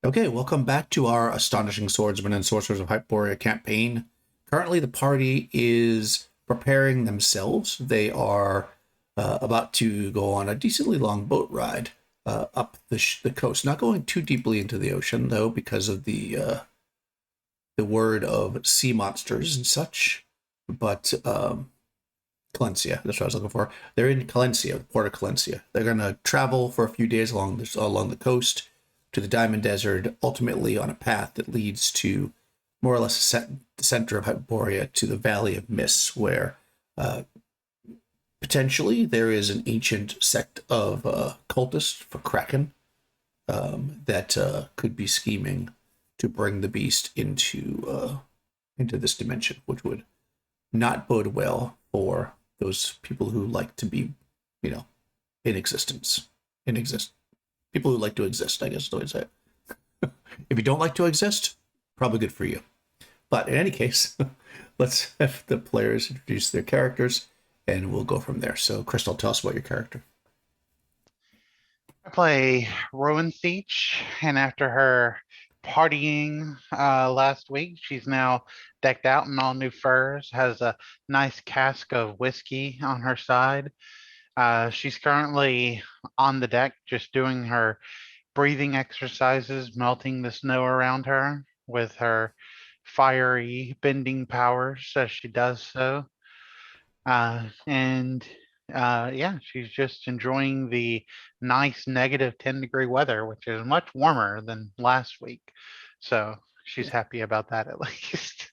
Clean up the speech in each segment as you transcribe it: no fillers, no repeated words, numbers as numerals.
Okay, welcome back to our Astonishing Swordsmen and Sorcerers of Hyperborea campaign. Currently, the party is preparing themselves. They are about to go on a decently long boat ride up the coast. Not going too deeply into the ocean, though, because of the word of sea monsters and such. But Calencia, that's what I was looking for. They're in Calencia, the port of Calencia. They're going to travel for a few days along the coast to the Diamond Desert, ultimately on a path that leads to more or less the center of Hyperborea to the Valley of Mists, where potentially there is an ancient sect of cultists for Kraken that could be scheming to bring the beast into this dimension, which would not bode well for those people who like to be, in existence, people who like to exist, I guess is the way to say it. If you don't like to exist, probably good for you. But in any case, let's have the players introduce their characters and we'll go from there. So, Crystal, tell us about your character. I play Rowan Siege, and after her partying last week, she's now decked out in all new furs, has a nice cask of whiskey on her side. She's currently on the deck just doing her breathing exercises, melting the snow around her with her fiery bending powers as she does so. And Yeah, she's just enjoying the nice negative 10-degree weather, which is much warmer than last week. So she's happy about that at least.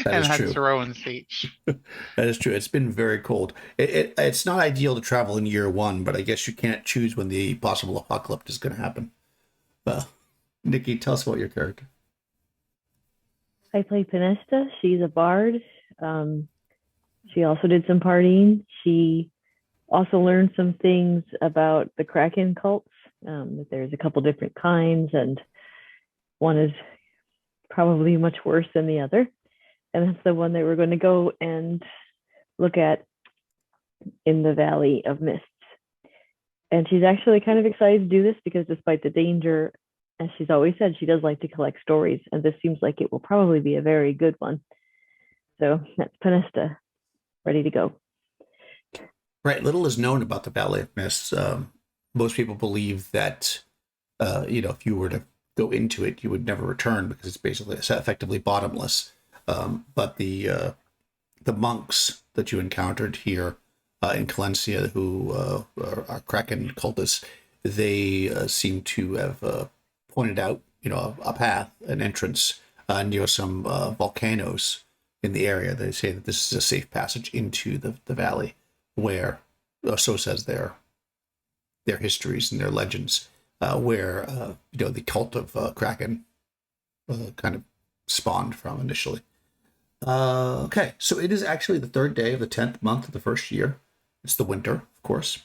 That And is that's true. Rowan's Beach. That is true. It's been very cold. It's not ideal to travel in year one, but I guess you can't choose when the possible apocalypse is going to happen. Uh, Nikki, tell us about your character. I play Pinesta. She's a bard. Um, she also did some partying. She also learned some things about the Kraken cults. That there's a couple different kinds, and one is probably much worse than the other. And that's the one that we're going to go and look at in the Valley of Mists. And she's actually kind of excited to do this because despite the danger, as she's always said, she does like to collect stories, and this seems like it will probably be a very good one. So that's Panesta, ready to go. Right. Little is known about the Valley of Mists. Most people believe that, if you were to go into it, you would never return because it's effectively bottomless. But the monks that you encountered here in Calencia, who are Kraken cultists, they seem to have pointed out, a path, an entrance near some volcanoes in the area. They say that this is a safe passage into the valley, where, so says their histories and their legends, where the cult of Kraken kind of spawned from initially. Okay, so it is actually the third day of the 10th month of the first year. It's the winter, of course.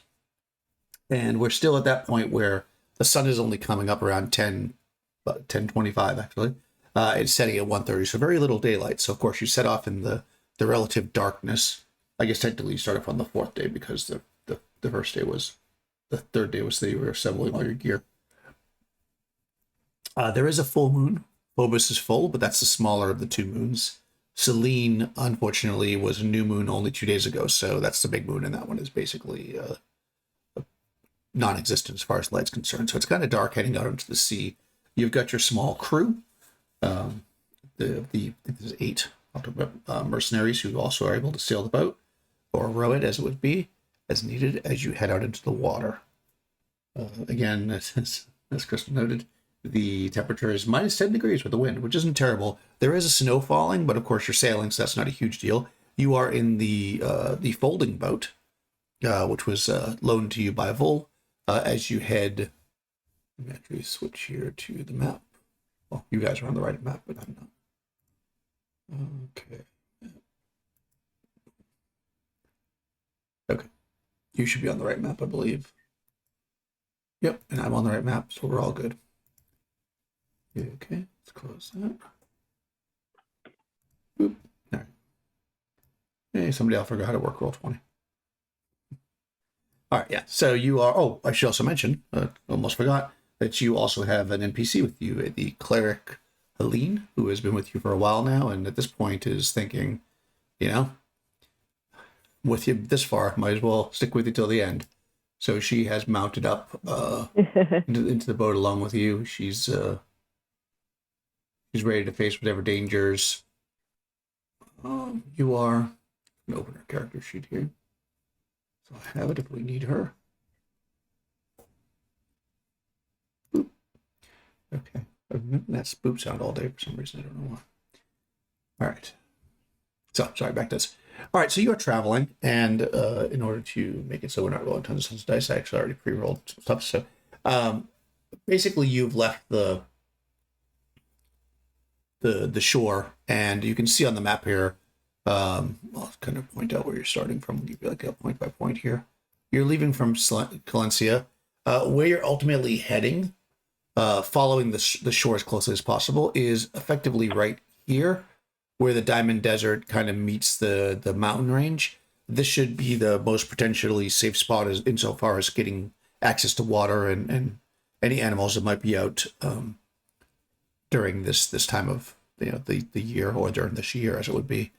And we're still at that point where the sun is only coming up around 10:25 actually. It's setting at 1:30, so very little daylight. So, of course, you set off in the relative darkness. I guess technically you start off on the fourth day because the first day was, the third day was that you were assembling all your gear. There is a full moon. Phobos is full, but that's the smaller of the two moons. Selene, unfortunately, was a new moon only 2 days ago, so that's the big moon, and that one is basically non-existent as far as light's concerned. So it's kind of dark heading out into the sea. You've got your small crew. Um, there's 8 mercenaries who also are able to sail the boat or row it as it would be as needed as you head out into the water. Again, as Crystal noted, the temperature is minus 10 degrees with the wind, which isn't terrible. There is a snow falling, but of course you're sailing, so that's not a huge deal. You are in the folding boat, which was loaned to you by Vol, as you head. Let me actually switch here to the map. Well, you guys are on the right map, but I'm not. Okay. Okay. You should be on the right map, I believe. Yep, and I'm on the right map, so we're all good. Okay, let's close that. Boop. All right. Hey, somebody else forgot how to work Roll20. All right, yeah. So you are. Oh, I should also mention. Almost forgot. that you also have an NPC with you, the cleric Helene, who has been with you for a while now, and at this point is thinking, you know, with you this far, might as well stick with you till the end. So she has mounted up into the boat along with you. She's ready to face whatever dangers you are. I'm gonna open her character sheet here, so I have it if we need her. Boop. Okay, that's boop sound all day for some reason. I don't know why. All right. So sorry, back to this. All right, so you are traveling, and in order to make it so we're not rolling tons of dice, I actually already pre-rolled some stuff. So basically, you've left the shore, and you can see on the map here. I'll kind of point out where you're starting from. Give you like a point by point here. You're leaving from Calencia, where you're ultimately heading, following the shore as closely as possible, is effectively right here, where the Diamond Desert kind of meets the mountain range. This should be the most potentially safe spot as insofar as getting access to water and any animals that might be out during this time of the year, or during this year as it would be.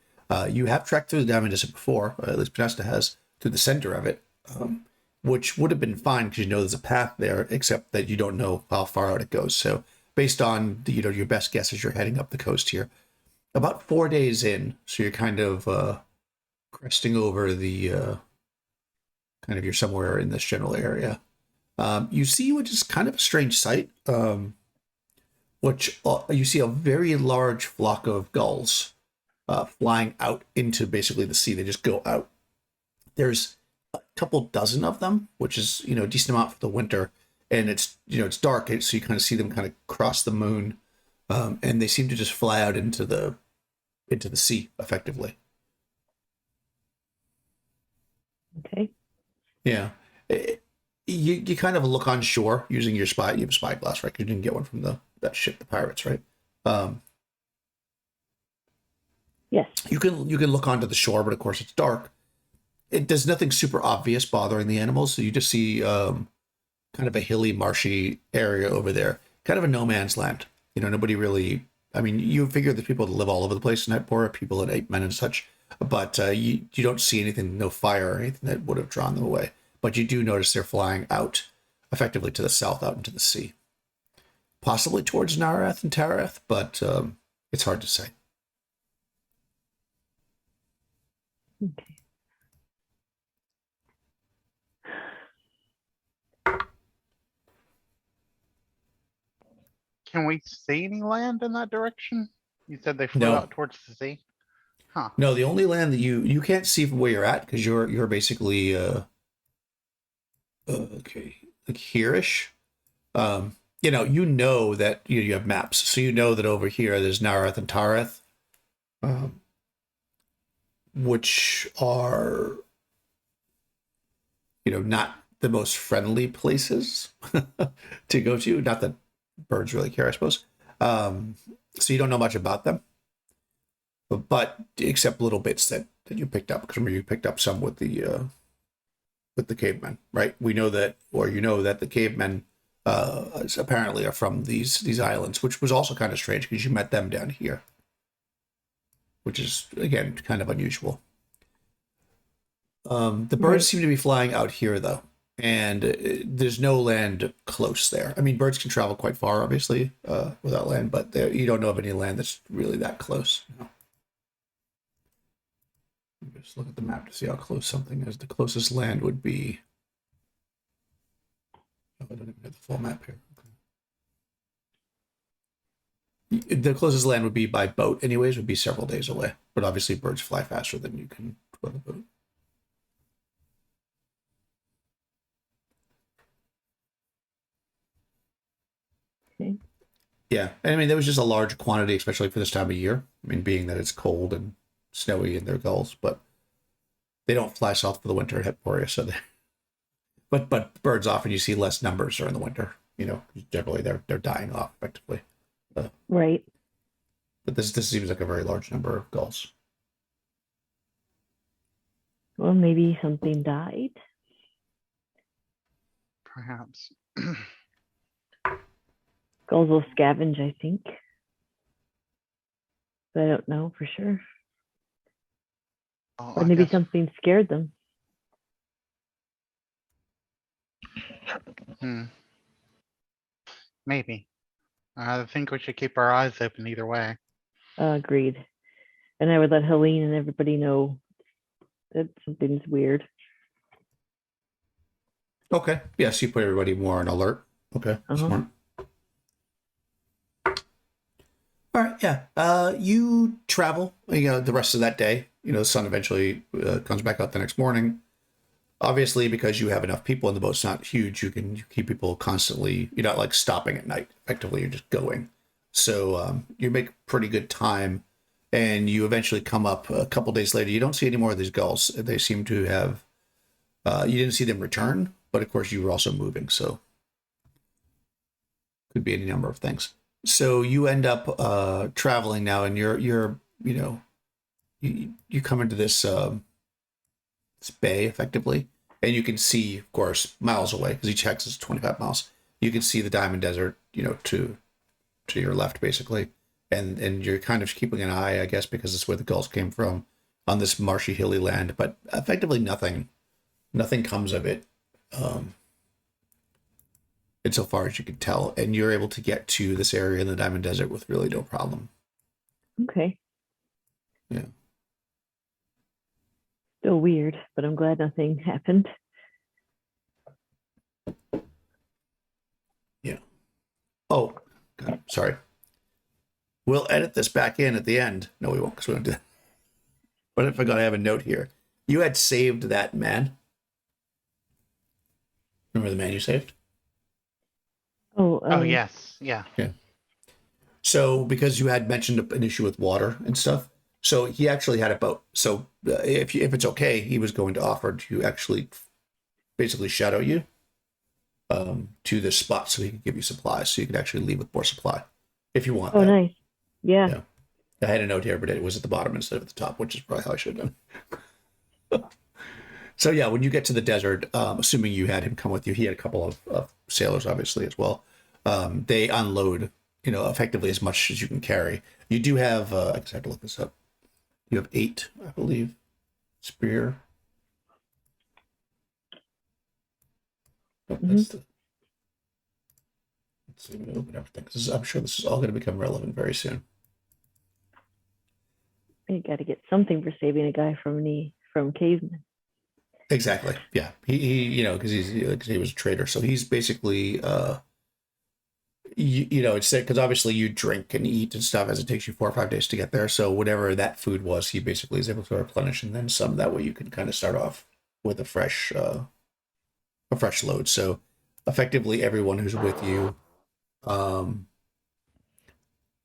You have trekked through the Diamond Desert before, at least Pinesta has, through the center of it, which would have been fine because you know there's a path there, except that you don't know how far out it goes. So based on your best guess as you're heading up the coast here, about 4 days in, so you're kind of cresting over the kind of, you're somewhere in this general area. You see, which is kind of a strange sight, which you see a very large flock of gulls flying out into basically the sea. They just go out. There's a couple dozen of them, which is a decent amount for the winter, and it's dark, so you kind of see them kind of cross the moon, and they seem to just fly out into the sea effectively. Okay. Yeah. You kind of look on shore using your spy. You have a spyglass, right? 'Cause you didn't get one from that ship, the pirates, right? Yes. You can look onto the shore, but of course it's dark. There's nothing super obvious bothering the animals, so you just see kind of a hilly, marshy area over there, kind of a no man's land. Nobody really. I mean, you figure there's people that live all over the place in Hyperborea, people at Apemen and such, but you don't see anything, no fire or anything that would have drawn them away. But you do notice they're flying out, effectively to the south, out into the sea, possibly towards Narath and Tarath, but it's hard to say. Okay. Can we see any land in that direction? You said they flew No. out towards the sea. Huh. No, the only land that you can't see from where you're at, because you're basically okay, like here-ish. You know that you have maps, so you know that over here there's Narath and Tarath, which are not the most friendly places to go to. Not that birds really care, I suppose. So you don't know much about them, but except little bits that you picked up. Because remember, you picked up some with the cavemen, right? We know that, or that the cavemen apparently are from these islands, which was also kind of strange because you met them down here, which is again kind of unusual. The birds seem to be flying out here though, and there's no land close there. I mean, birds can travel quite far, obviously, without land, but you don't know of any land that's really that close. Just look at the map to see how close something is. The closest land would be. Oh, I don't even have the full map here. Okay. The closest land would be by boat, anyways, would be several days away. But obviously, birds fly faster than you can with a boat. Okay. Yeah, and I mean, there was just a large quantity, especially for this time of year. I mean, being that it's cold and snowy in their gulls, but they don't fly south for the winter at Hyperborea, so they. But birds often you see less numbers during the winter. Generally they're dying off effectively. Right. But this seems like a very large number of gulls. Well, maybe something died. Perhaps. Gulls will scavenge, I think. But I don't know for sure. Oh, Or I maybe guess. something scared them. Maybe. I think we should keep our eyes open either way. Agreed. And I would let Helene and everybody know that something's weird. Okay. Yes, you put everybody more on alert. Okay. Smart. All right. Yeah. You travel, the rest of that day. The sun eventually comes back out the next morning. Obviously, because you have enough people and the boat's not huge, you can keep people constantly. You're not like stopping at night. Effectively, you're just going. So you make pretty good time, and you eventually come up a couple days later. You don't see any more of these gulls. They seem to have. You didn't see them return, but of course you were also moving, so could be any number of things. So you end up traveling now, and you're you come into this bay effectively, and you can see, of course, miles away because each hex is 25 miles. You can see the Diamond Desert, to your left basically, and you're kind of keeping an eye, I guess, because it's where the gulls came from, on this marshy, hilly land. But effectively, nothing comes of it, insofar as you can tell, and you're able to get to this area in the Diamond Desert with really no problem. Okay. Yeah. Still weird, but I'm glad nothing happened. Yeah. Oh, God, sorry. We'll edit this back in at the end. No, we won't, because we don't do that. But if I gotta have a note here, you had saved that man. Remember the man you saved? Oh, Yes. Yeah. Yeah. So because you had mentioned an issue with water and stuff, so he actually had a boat. So if it's okay, he was going to offer to actually basically shadow you to this spot so he could give you supplies, so you could actually leave with more supply if you want oh, that. nice. Yeah. Yeah. I had a note here, but it was at the bottom instead of at the top, which is probably how I should have done. So yeah, when you get to the desert, assuming you had him come with you, he had a couple of sailors, obviously, as well. They unload, effectively as much as you can carry. You do have, I guess I have to look this up. You have 8, I believe, spear. Oh, that's the. Let's see, I'm going to open everything, because I'm sure this is all going to become relevant very soon. You got to get something for saving a guy from cavemen. Exactly. Yeah. He because he was a trader, so he's basically it's because obviously you drink and eat and stuff as it takes you 4 or 5 days to get there. So whatever that food was, he basically is able to replenish and then some. That way you can kind of start off with a fresh load. So effectively, everyone who's with you,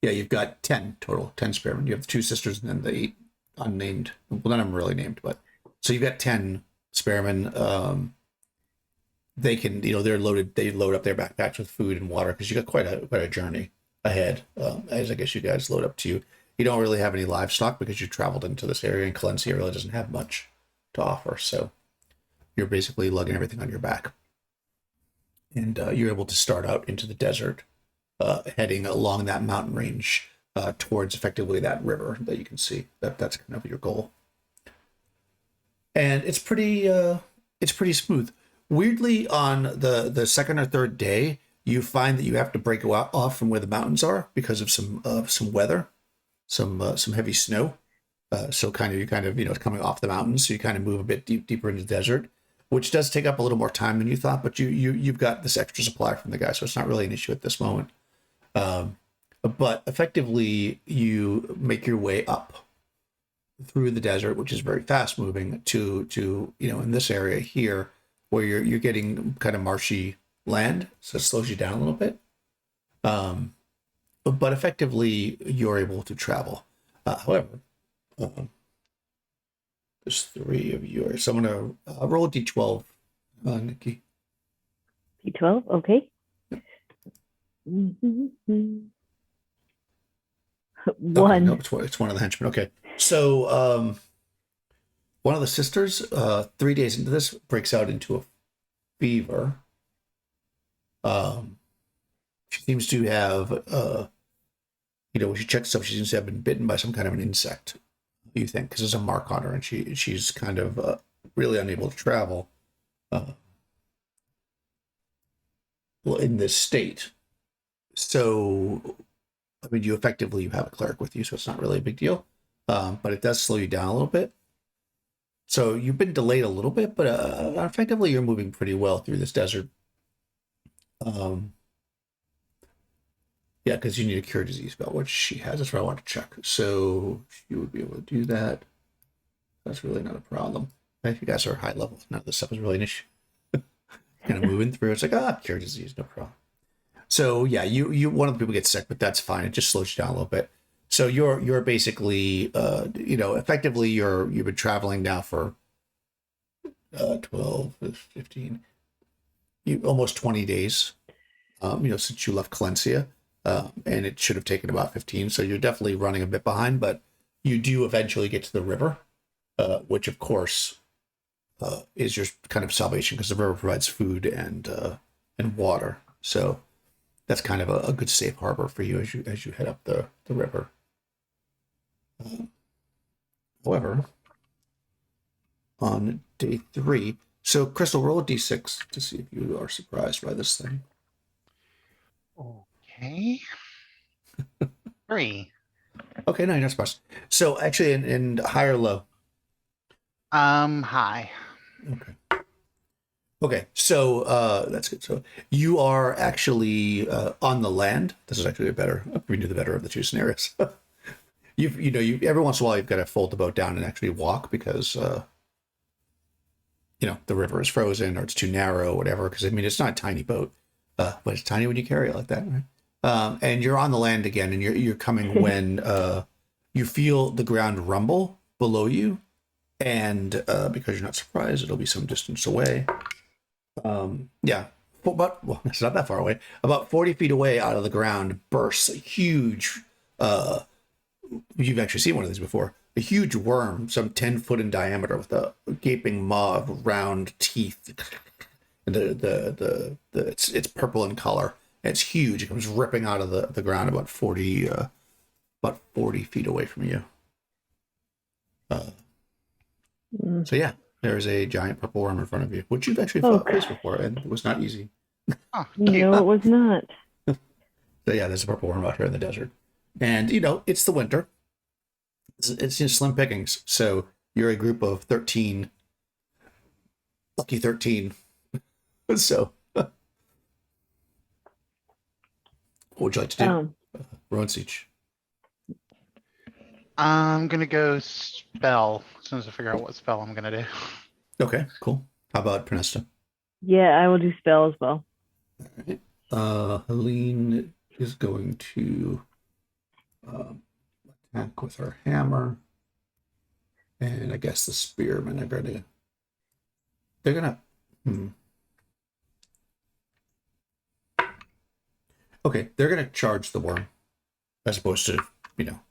yeah, you've got 10 total, 10 spearmen. You have the 2 sisters and then the 8 unnamed. Well, none of them really named, but so you've got 10 spearmen. They can, they're loaded. They load up their backpacks with food and water because you got quite a journey ahead. As I guess you guys load up to. You don't really have any livestock because you traveled into this area, and Calencia really doesn't have much to offer. So you're basically lugging everything on your back, and you're able to start out into the desert, heading along that mountain range towards effectively that river that you can see. That's kind of your goal, and it's pretty smooth. Weirdly, on the second or third day, you find that you have to break off from where the mountains are because of some weather, some heavy snow. So you're coming off the mountains, so you kind of move a bit deeper into the desert, which does take up a little more time than you thought. But you've got this extra supply from the guy, so it's not really an issue at this moment. But effectively, you make your way up through the desert, which is very fast moving, to in this area here, where you're getting kind of marshy land, so it slows you down a little bit. But effectively, you're able to travel. However, there's 3 of you, so I'm going to roll a d12, Nikki. D12, okay. One. Okay, no, it's one of the henchmen. Okay, so one of the sisters, 3 days into this, breaks out into a fever. She seems to have, when she checks stuff, she seems to have been bitten by some kind of an insect. You think, because there's a mark on her, and she's kind of really unable to travel in this state. So, I mean, you have a cleric with you, so it's not really a big deal. But it does slow you down a little bit. So you've been delayed a little bit, but effectively you're moving pretty well through this desert. Yeah, because you need a cure disease spell, which she has. That's what I want to check. So you would be able to do that. That's really not a problem. If you guys are high level, none of this stuff is really an issue. Kind of moving through. It's like, cure disease, no problem. So yeah, you one of the people gets sick, but that's fine. It just slows you down a little bit. So you're basically effectively you've been traveling now for 12, 15, almost 20 days. Since you left Calencia, and it should have taken about 15. So you're definitely running a bit behind, but you do eventually get to the river, which of course is your kind of salvation because the river provides food and water. So that's kind of a good safe harbor for you as you head up the river. However, on day 3, so Crystal, roll a d6 to see if you are surprised by this thing. Okay. 3. Okay, no, you're not surprised. So actually, in high or low? High. Okay, so that's good. So you are actually on the land. This is actually we do the better of the two scenarios. you every once in a while you've got to fold the boat down and actually walk because the river is frozen or it's too narrow, or whatever. Because I mean, it's not a tiny boat, but it's tiny when you carry it like that, right? And you're on the land again, and you're coming when you feel the ground rumble below you, and because you're not surprised, it'll be some distance away. It's not that far away. About 40 feet away out of the ground bursts a huge, you've actually seen one of these before, a huge worm, some 10 foot in diameter with a gaping maw of round teeth. And it's purple in color. And it's huge. It comes ripping out of the ground about 40 feet away from you. So yeah, there's a giant purple worm in front of you, which you've actually faced before, and it was not easy. Oh, No, it was not. So yeah, there's a purple worm out here in the desert, and it's the winter. It's just slim pickings. So you're a group of 13, lucky 13. So what would you like to do, Rowan Siege? I'm gonna go spell as soon as I figure out what spell I'm gonna do. Okay, cool. How about Pernesta? Yeah, I will do spell as well. All right. Helene is going to attack with her hammer, and I guess the spearmen are gonna. They're gonna. Okay, they're gonna charge the worm, as opposed to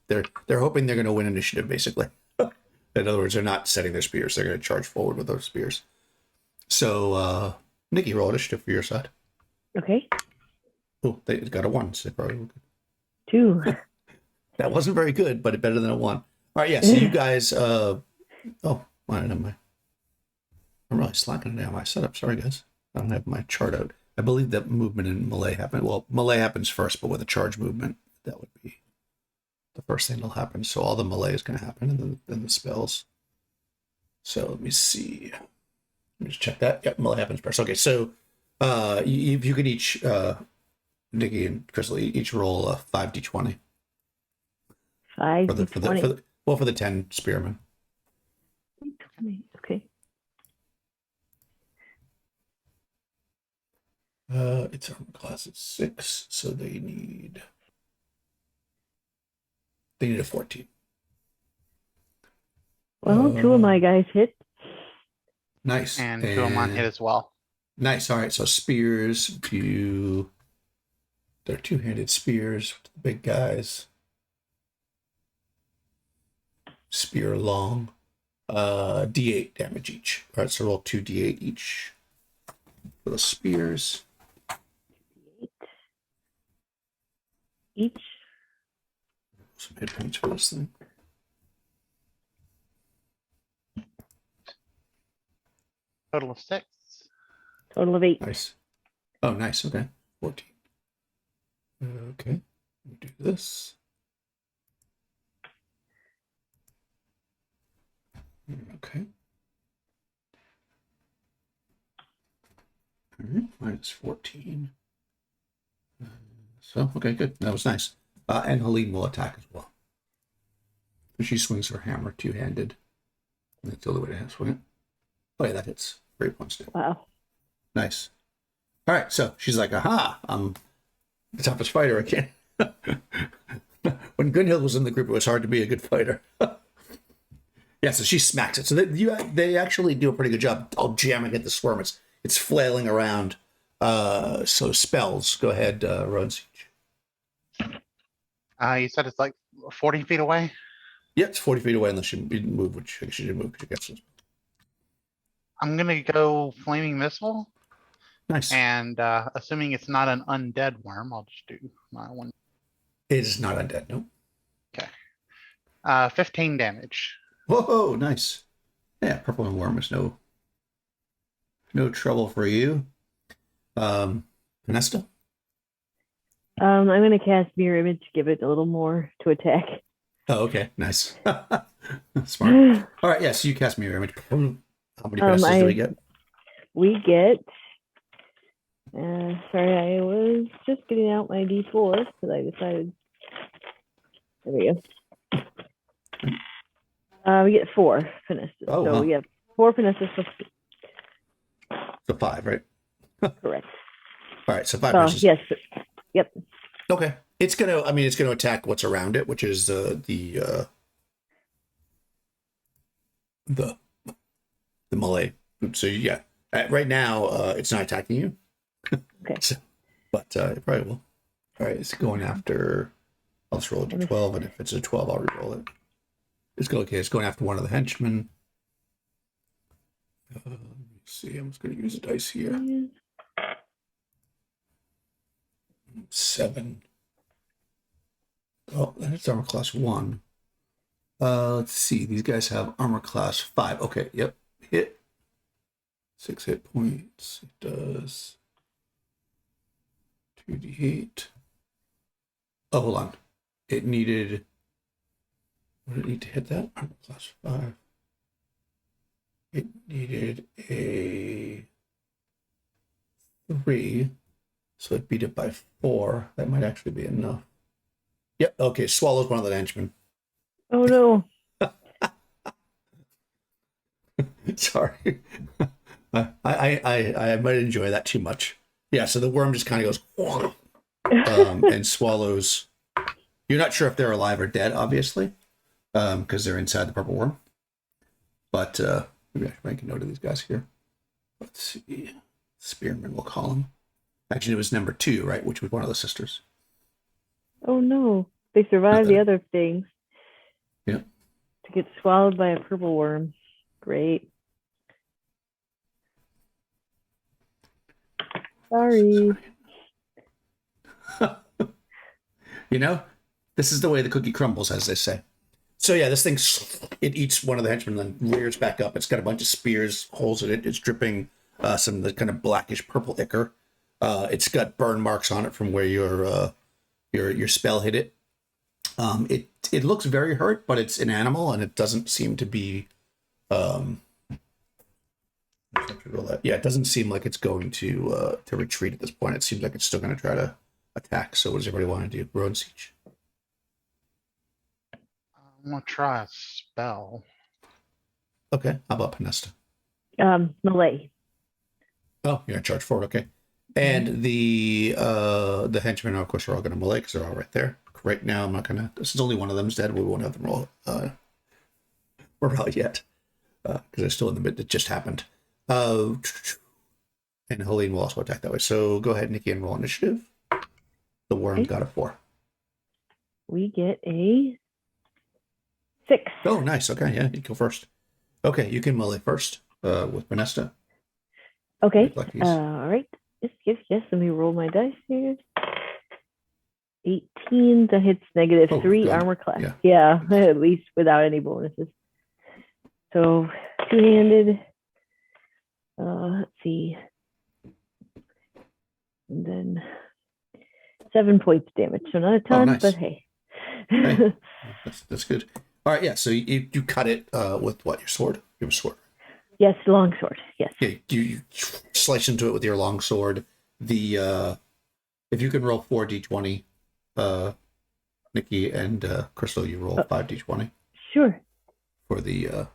they're hoping they're gonna win initiative, basically. In other words, they're not setting their spears; they're gonna charge forward with those spears. So, Nikki, roll initiative for your side. Okay. Oh, they got a 1, so they probably good. 2. That wasn't very good, but better than a 1. All right, yeah. So you guys, I'm really slacking down my setup. Sorry, guys. I don't have my chart out. I believe that movement in melee happened. Well, melee happens first, but with a charge movement, that would be the first thing that'll happen. So all the melee is going to happen, and then the spells. So let me see. Let me just check that. Yep, melee happens first. Okay, so if you could each, Nikki and Crystal, each roll a 5d20. 5d20. For the 10 spearmen. Okay. Its armor class is 6, so they need a 14. Well, 2 of my guys hit. Nice. And 2 of mine hit as well. Nice. All right, so spears do. They're 2-handed spears with the big guys. Spear long. D8 damage each. All right, so roll 2d8 each for the spears. each. Some hit points for this thing. Total of 6. Total of 8. Nice. Oh, nice. Okay. 14. Okay. Let me do this. Okay. All right. Minus 14. So, okay, good. That was nice. And Helene will attack as well. She swings her hammer two-handed. That's the only way to swing it. Oh, yeah, that hits. Great points, too. Wow. Nice. All right, so she's like, aha, I'm the toughest fighter again. When Gunhild was in the group, it was hard to be a good fighter. Yeah, so she smacks it. So they actually do a pretty good job all jamming at the swarm. It's flailing around. So spells. Go ahead, Rowan Siege. You said it's like 40 feet away? Yeah, it's 40 feet away unless you didn't move, which she didn't move because she gets it. I'm going to go Flaming Missile. Nice. And assuming it's not an undead worm, I'll just do my one. It is not undead, no. Okay. 15 damage. Whoa, nice. Yeah, purple and worm is no trouble for you. Nesta? I'm going to cast Mirror Image, give it a little more to attack. Oh, okay, nice. Smart. All right, yeah, so you cast Mirror Image. How many passes do we get? We get... sorry, I was just getting out my D4 because I decided... There we go. We get 4 finesses. Oh, so wow. we have 4 finesses. So 5, right? Correct. All right, so 5 Oh, versus... yes. Yep. Okay. It's gonna attack what's around it, which is the melee. So yeah, right now it's not attacking you. Okay. So, but it probably will. All right, it's going after. I'll just roll a d12, and if it's a 12, I'll re-roll it. It's going after one of the henchmen. Let me see. I'm just going to use a dice here. 7. Oh, then it's armor class 1. Let's see. These guys have armor class 5. Okay, yep. Hit. 6 hit points. It does 2d8. Oh, hold on. It needed... What did it need to hit that? Armor class 5. It needed a 3. So it beat it by 4. That might actually be enough. Yep. Okay. Swallows one of the henchmen. Oh no. Sorry. I might enjoy that too much. Yeah. So the worm just kind of goes and swallows. You're not sure if they're alive or dead, obviously, because they're inside the purple worm. But maybe I should make a note of these guys here. Let's see. Spearman, we'll call him. Actually, it was number 2, right? Which was one of the sisters. Oh no. They survived the other things. Yeah. To get swallowed by a purple worm. Great. Sorry. You know, this is the way the cookie crumbles, as they say. So yeah, this thing, it eats one of the henchmen and then rears back up. It's got a bunch of spears, holes in it. It's dripping some of the kind of blackish purple ichor. It's got burn marks on it from where your spell hit it. It looks very hurt, but it's an animal and it doesn't seem to be. It doesn't seem like it's going to retreat at this point. It seems like it's still going to try to attack. So what does everybody want to do? Road siege. I'm gonna try a spell. Okay, how about Panesta? Melee. Oh, you're gonna charge forward. Okay, and the henchmen, of course, are all gonna melee because they're all right there. Right now, I'm not gonna. This is only one of them's dead. We won't have them roll yet because they're still in the mid. It just happened. And Helene will also attack that way. So go ahead, Nikki, and roll initiative. The worm got a 4. We get a 6. Oh, nice. Okay, yeah, you go first. Okay, you can melee first with Panesta. Okay. All right. Yes. Let me roll my dice here. 18 to hits negative Oh, 3 good. armor class. Yeah. Yeah, at least without any bonuses. So two-handed. Let's see. And then 7 points damage. So not a ton, nice. but hey. Hey, that's good. All right, yeah. So you cut it with what? Your sword? You have a sword. Yes, longsword. Yes. Yeah, you slice into it with your long sword. The if you can roll 4d20, Nikki and Crystal, you roll 5d20 Sure. for the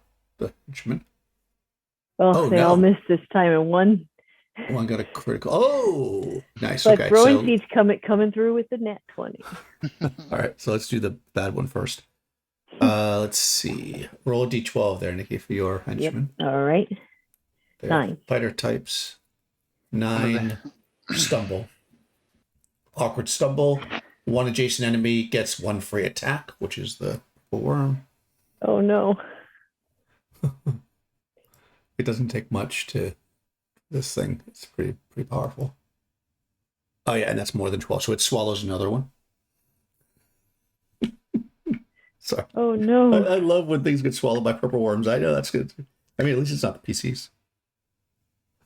instrument. Well, they all missed this time and one. One got a critical. Oh, nice. But okay, throwing so seeds coming through with the net 20. all right, so let's do the bad one first. Let's see. Roll a d12 there, Nikki, for your henchman. Yep. All right. There. 9. Fighter types. 9. Stumble. Awkward stumble. One adjacent enemy gets 1 free attack, which is the worm. Oh no. It doesn't take much to this thing. It's pretty powerful. Oh yeah, and that's more than 12. So it swallows another one. Sorry. Oh no. I love when things get swallowed by purple worms. I know that's good. I mean, at least it's not the PCs.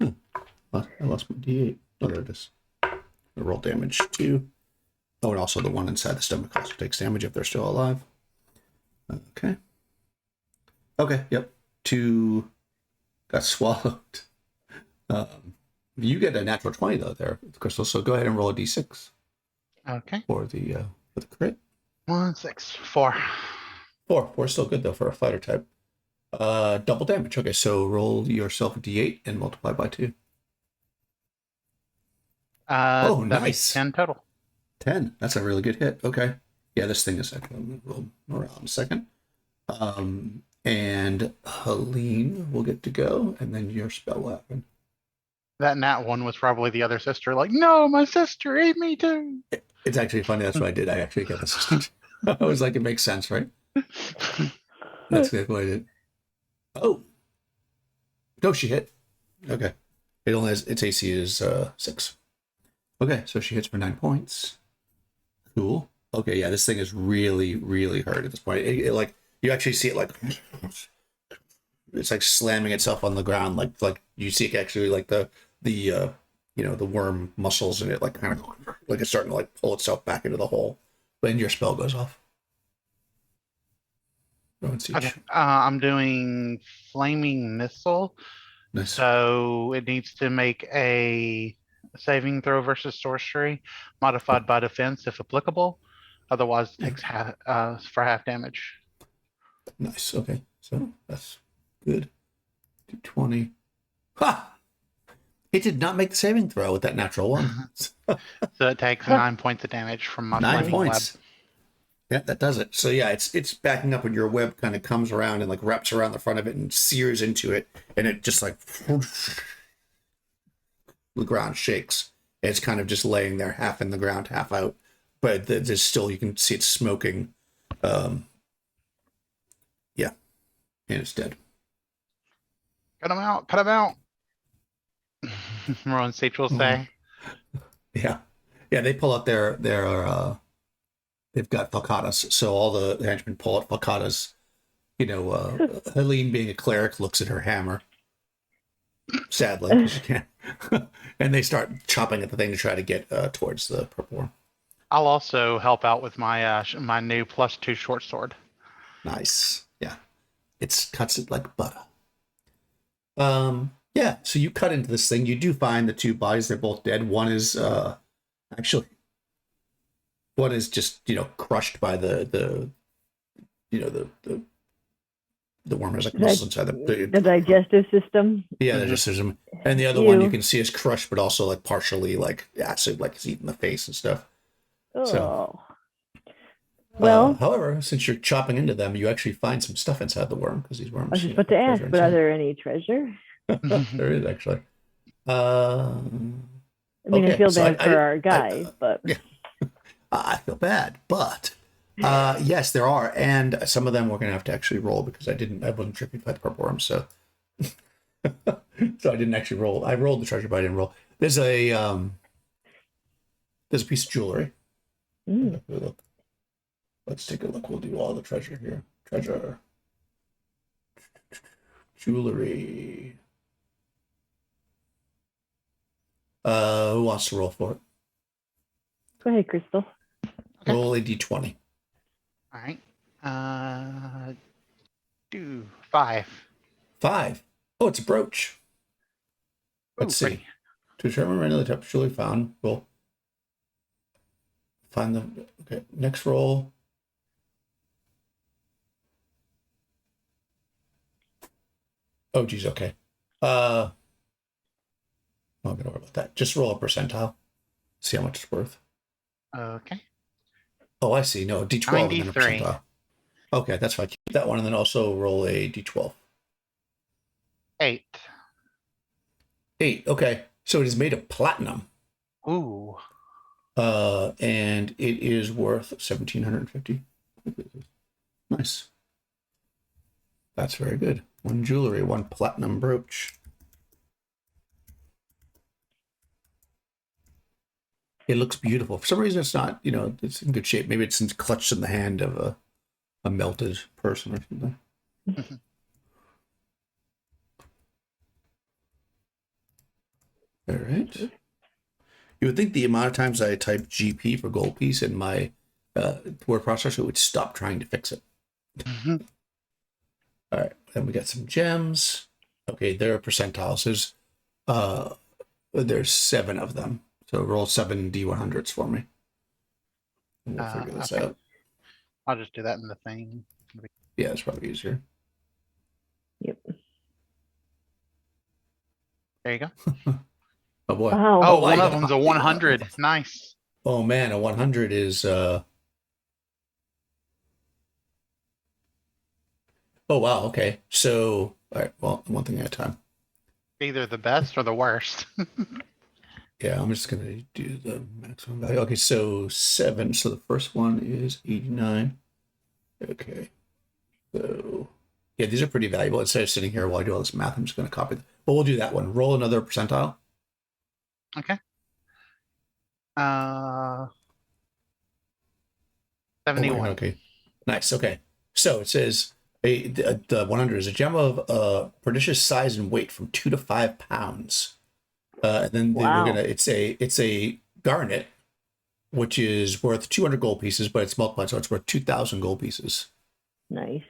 I lost my D8. Oh, there it is. I roll damage 2. Oh, and also the one inside the stomach also takes damage if they're still alive. Okay. Okay, yep. 2 got swallowed. You get a natural 20 though there, Crystal. So go ahead and roll a d6. Okay. For the crit. 1, 6, 4. 4 is still good though for a fighter type. Double damage. Okay, so roll yourself a d8 and multiply by 2. Oh, nice. 10 total. 10. That's a really good hit. Okay. Yeah, this thing is actually, I'm going to roll around in a second. And Helene will get to go, and then your spell will happen. That nat one was probably the other sister. Like, no, my sister ate me too. It's actually funny. That's what I did. I actually got assistant. I was like, it makes sense, right? That's exactly what I did. Oh. No, she hit. Okay. It only has, its AC is 6. Okay, so she hits for 9 points. Cool. Okay, yeah, this thing is really, really hurt at this point. It like, you actually see it like, it's like slamming itself on the ground. Like you see it actually like the worm muscles in it, like kind of like it's starting to like pull itself back into the hole. Then your spell goes off. Okay. I'm doing flaming missile. Nice. So it needs to make a saving throw versus sorcery, modified by defense if applicable. Otherwise, it takes half damage. Nice. Okay, so that's good. 20. Ha! It did not make the saving throw with that natural one. So it takes 9 points of damage from my 9 flaming points. web. Yeah, that does it. So yeah, it's backing up, and your web kind of comes around and like wraps around the front of it and sears into it, and it just like the ground shakes. And it's kind of just laying there, half in the ground, half out. But there's still, you can see it smoking. Yeah, and it's dead. Cut him out! Cut him out! Rowan Sage will say. Yeah, they pull out their they've got falcatas, so all the henchmen pull out falcatas. Helene, being a cleric, looks at her hammer. Sadly, because she can't. And they start chopping at the thing to try to get towards the purple worm. I'll also help out with my my new +2 short sword. Nice. Yeah, it cuts it like butter. Yeah, so you cut into this thing. You do find the 2 bodies. They're both dead. One is actually, one is just crushed by the worm has like muscles inside the digestive system. Yeah, digestive system. And the other one you can see is crushed, but also like partially like acid, like it's eating the face and stuff. Oh. So, well, however, since you're chopping into them, you actually find some stuff inside the worm, because these worms. I was just about to ask, but are there any treasure? There is actually. I mean, okay, I feel bad for our guy, but yeah. I feel bad, but yes, there are, and some of them we're gonna have to actually roll, because I wasn't tripping by the purple worm, so so I didn't actually roll. I rolled the treasure, but I didn't roll. There's a piece of jewelry Mm. Look. Let's take a look. We'll do all the treasure here. Treasure. Jewelry. Who wants to roll for it? Go ahead, Crystal. Okay. Roll a d20. All right. Do 5. 5. Oh, it's a brooch. Let's Ooh, see. To determine any of the type of jewelry found, we'll find the. Okay, next roll. Oh, geez, okay. I'm not gonna worry about that. Just roll a percentile. See how much it's worth. Okay. Oh, I see. No, d12 and then a 93. percentile. Okay, that's fine. Keep that one and then also roll a d12. 8. 8. Okay, so it is made of platinum. Ooh. And it is worth 1,750. Nice. That's very good. 1 jewelry, 1 platinum brooch. It looks beautiful. For some reason, it's not, it's in good shape. Maybe it's clutched in the hand of a melted person or something. All right. You would think the amount of times I type GP for gold piece in my word processor would stop trying to fix it. Mm-hmm. All right. Then we got some gems. Okay, there are percentiles. There's 7 of them. So roll 7 D100s for me. And we'll figure this out. I'll just do that in the thing. Yeah, it's probably easier. Yep. There you go. Oh boy. Wow. Oh, I one of got them's a 100. Nice. Oh man, a 100 is Oh wow, okay. So all right, well, one thing at a time. Either the best or the worst. Yeah, I'm just gonna do the maximum value. Okay, so 7. So the first one is 89. Okay. So yeah, these are pretty valuable. Instead of sitting here while I do all this math, I'm just gonna copy them. But we'll do that one. Roll another percentile. Okay. 71. Okay. Nice. Okay. So it says the 100 is a gem of pernicious size and weight from 2 to 5 pounds. And then Wow. it's a garnet, which is worth 200 gold pieces, but it's multiplied, so it's worth 2,000 gold pieces. Nice.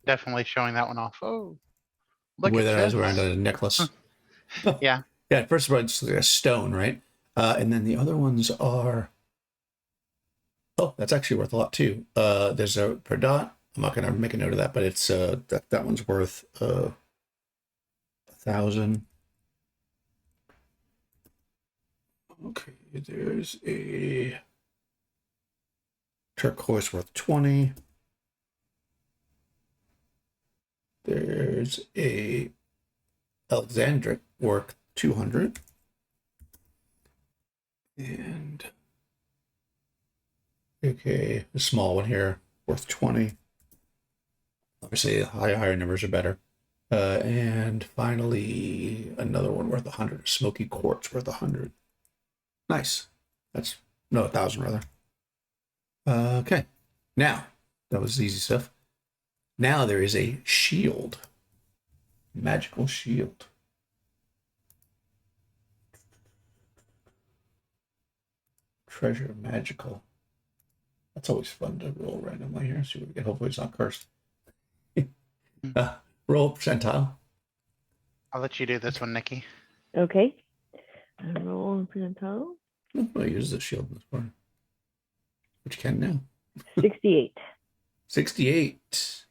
Definitely showing that one off. Oh, The look way at that I was this. wearing a necklace. Yeah. Yeah, at first of all, it's like a stone, right? And then the other ones are. Oh, that's actually worth a lot too. There's a per dot. I'm not gonna make a note of that, but it's that one's worth 1,000. Okay, there's a turquoise worth 20. There's a Alexandric worth 200. And okay, a small one here worth 20. Obviously, higher numbers are better. And finally, another one worth 100. A smoky quartz worth 100. Nice. That's 1,000 rather. Okay. Now, that was easy stuff. Now there is a shield. Magical shield. Treasure magical. That's always fun to roll randomly here. See what we get. Hopefully it's not cursed. Roll percentile. I'll let you do this one, Nikki. Okay. I roll a percentile. I'll use the shield in this part. Which you can now. 68. 68.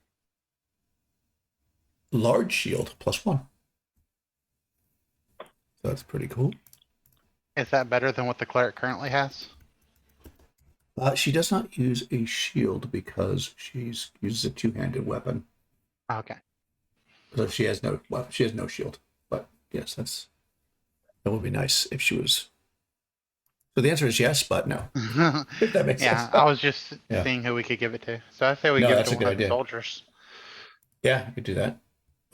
Large shield +1. So that's pretty cool. Is that better than what the cleric currently has? She does not use a shield because she uses a 2-handed weapon. Okay. So she has no weapon. She has no shield. But yes, that would be nice if she was. So the answer is yes, but no. If that makes sense. I was just seeing who we could give it to. So I say we give it that's to a one good of the idea. soldiers. Yeah, you could do that.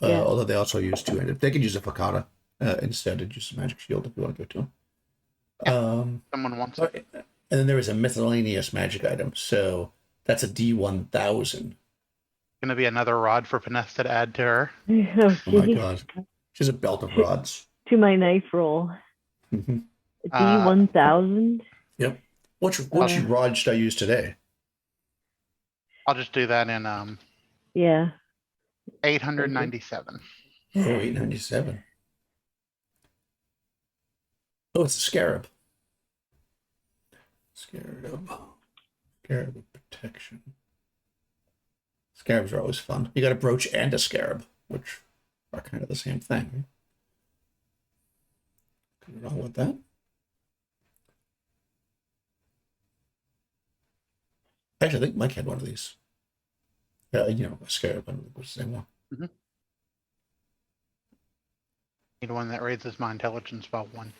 Yeah. Although they also use 2-handed. They could use a Fakata instead and use a magic shield if you want to go to them. Yeah. Um, Someone wants oh, it. and then there is a miscellaneous magic item. So that's a D1000. Gonna be another rod for Panesta to add to her. Oh, Oh my geez. god. She's a belt of rods. To my knife roll. Hmm. D1000. Yep. Which Uh, rod should I use today? I'll just do that in Yeah. 897. Oh, 897. Oh, it's a scarab. Scarab. Scarab of protection. Scarabs are always fun. You got a brooch and a scarab, which are kind of the same thing. Nothing wrong with that. Actually, I think Mike had one of these. A scarab. I don't think it was the same one. Need one that raises my intelligence by 1.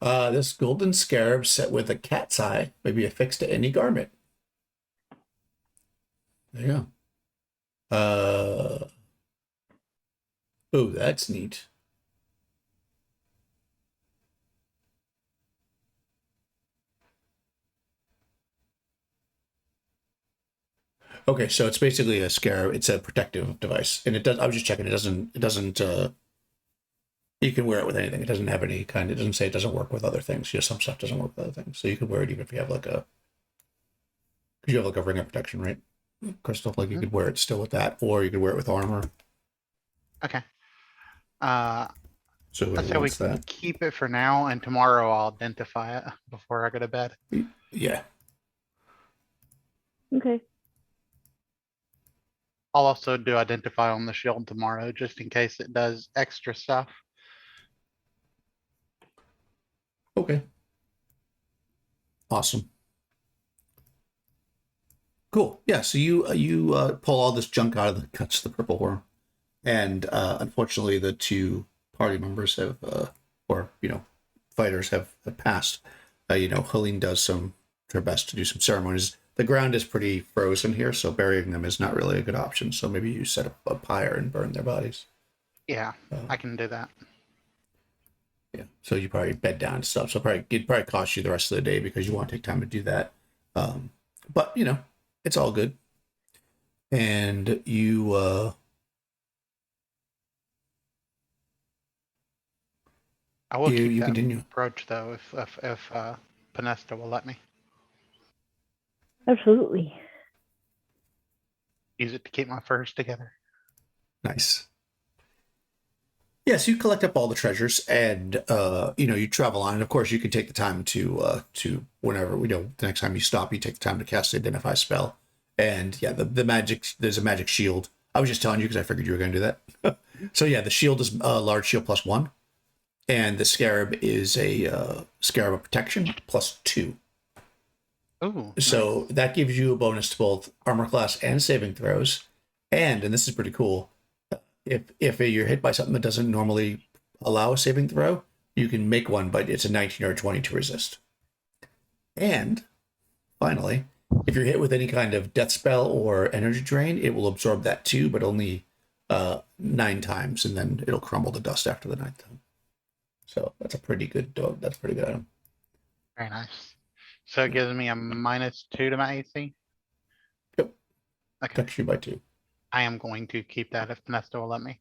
Oh. This golden scarab set with a cat's eye may be affixed to any garment. There you go. Oh, that's neat. Okay, so it's basically a scarab. It's a protective device, and it does. I was just checking. It doesn't. It doesn't. You can wear it with anything. It doesn't have any kind. It doesn't say it doesn't work with other things. Just some stuff doesn't work with other things. So you can wear it even if you have like a. Because you have like a ring of protection, right? Crystal. Like you could wear it still with that, or you could wear it with armor. Okay. So Let's say we what's that? keep it for now, and tomorrow I'll identify it before I go to bed. Yeah. Okay. I'll also do identify on the shield tomorrow, just in case it does extra stuff. Okay. Awesome. Cool. Yeah. So you pull all this junk out of the cuts the purple worm, and unfortunately, the two party members have, or fighters have passed. Helene does her best to do some ceremonies. The ground is pretty frozen here, so burying them is not really a good option. So maybe you set up a pyre and burn their bodies. Yeah, I can do that. Yeah. So you probably bed down and stuff. So it'd probably cost you the rest of the day because you want to take time to do that. But it's all good. And you I will keep you that continue. approach though, if Panesta will let me Absolutely. use it to keep my furs together. Nice. Yes, you collect up all the treasures, and you travel on. And of course, you can take the time to whenever the next time you stop, you take the time to cast the identify spell. And yeah, the magic. There's a magic shield. I was just telling you because I figured you were going to do that. So yeah, the shield is a large shield +1, and the scarab is a scarab of protection +2. Ooh. So that gives you a bonus to both armor class and saving throws. And this is pretty cool. If you're hit by something that doesn't normally allow a saving throw, you can make one, but it's a 19 or a 20 to resist. And finally, if you're hit with any kind of death spell or energy drain, it will absorb that too, but only 9 times, and then it'll crumble to dust after the 9th time. So that's a pretty good dog. That's a pretty good item. Very nice. So it gives me a -2 to my AC? Yep. Okay. Protects you by 2. I am going to keep that if Panesta will let me.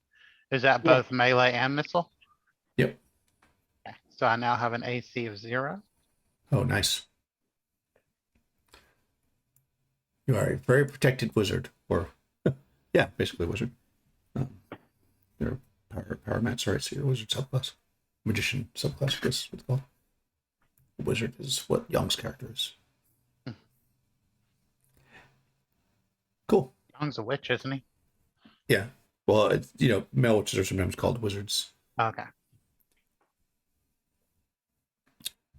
Is that Yes. both melee and missile? Yep. Okay. So I now have an AC of 0. Oh, nice. You are a very protected wizard, or yeah, basically a wizard. You're a pyromancer, right? So you're a wizard subclass, magician subclass. I guess what it's called. The wizard is what Young's character is. Cool. Young's a witch, isn't he? Yeah. Well, it's, male witches are sometimes called wizards. Okay.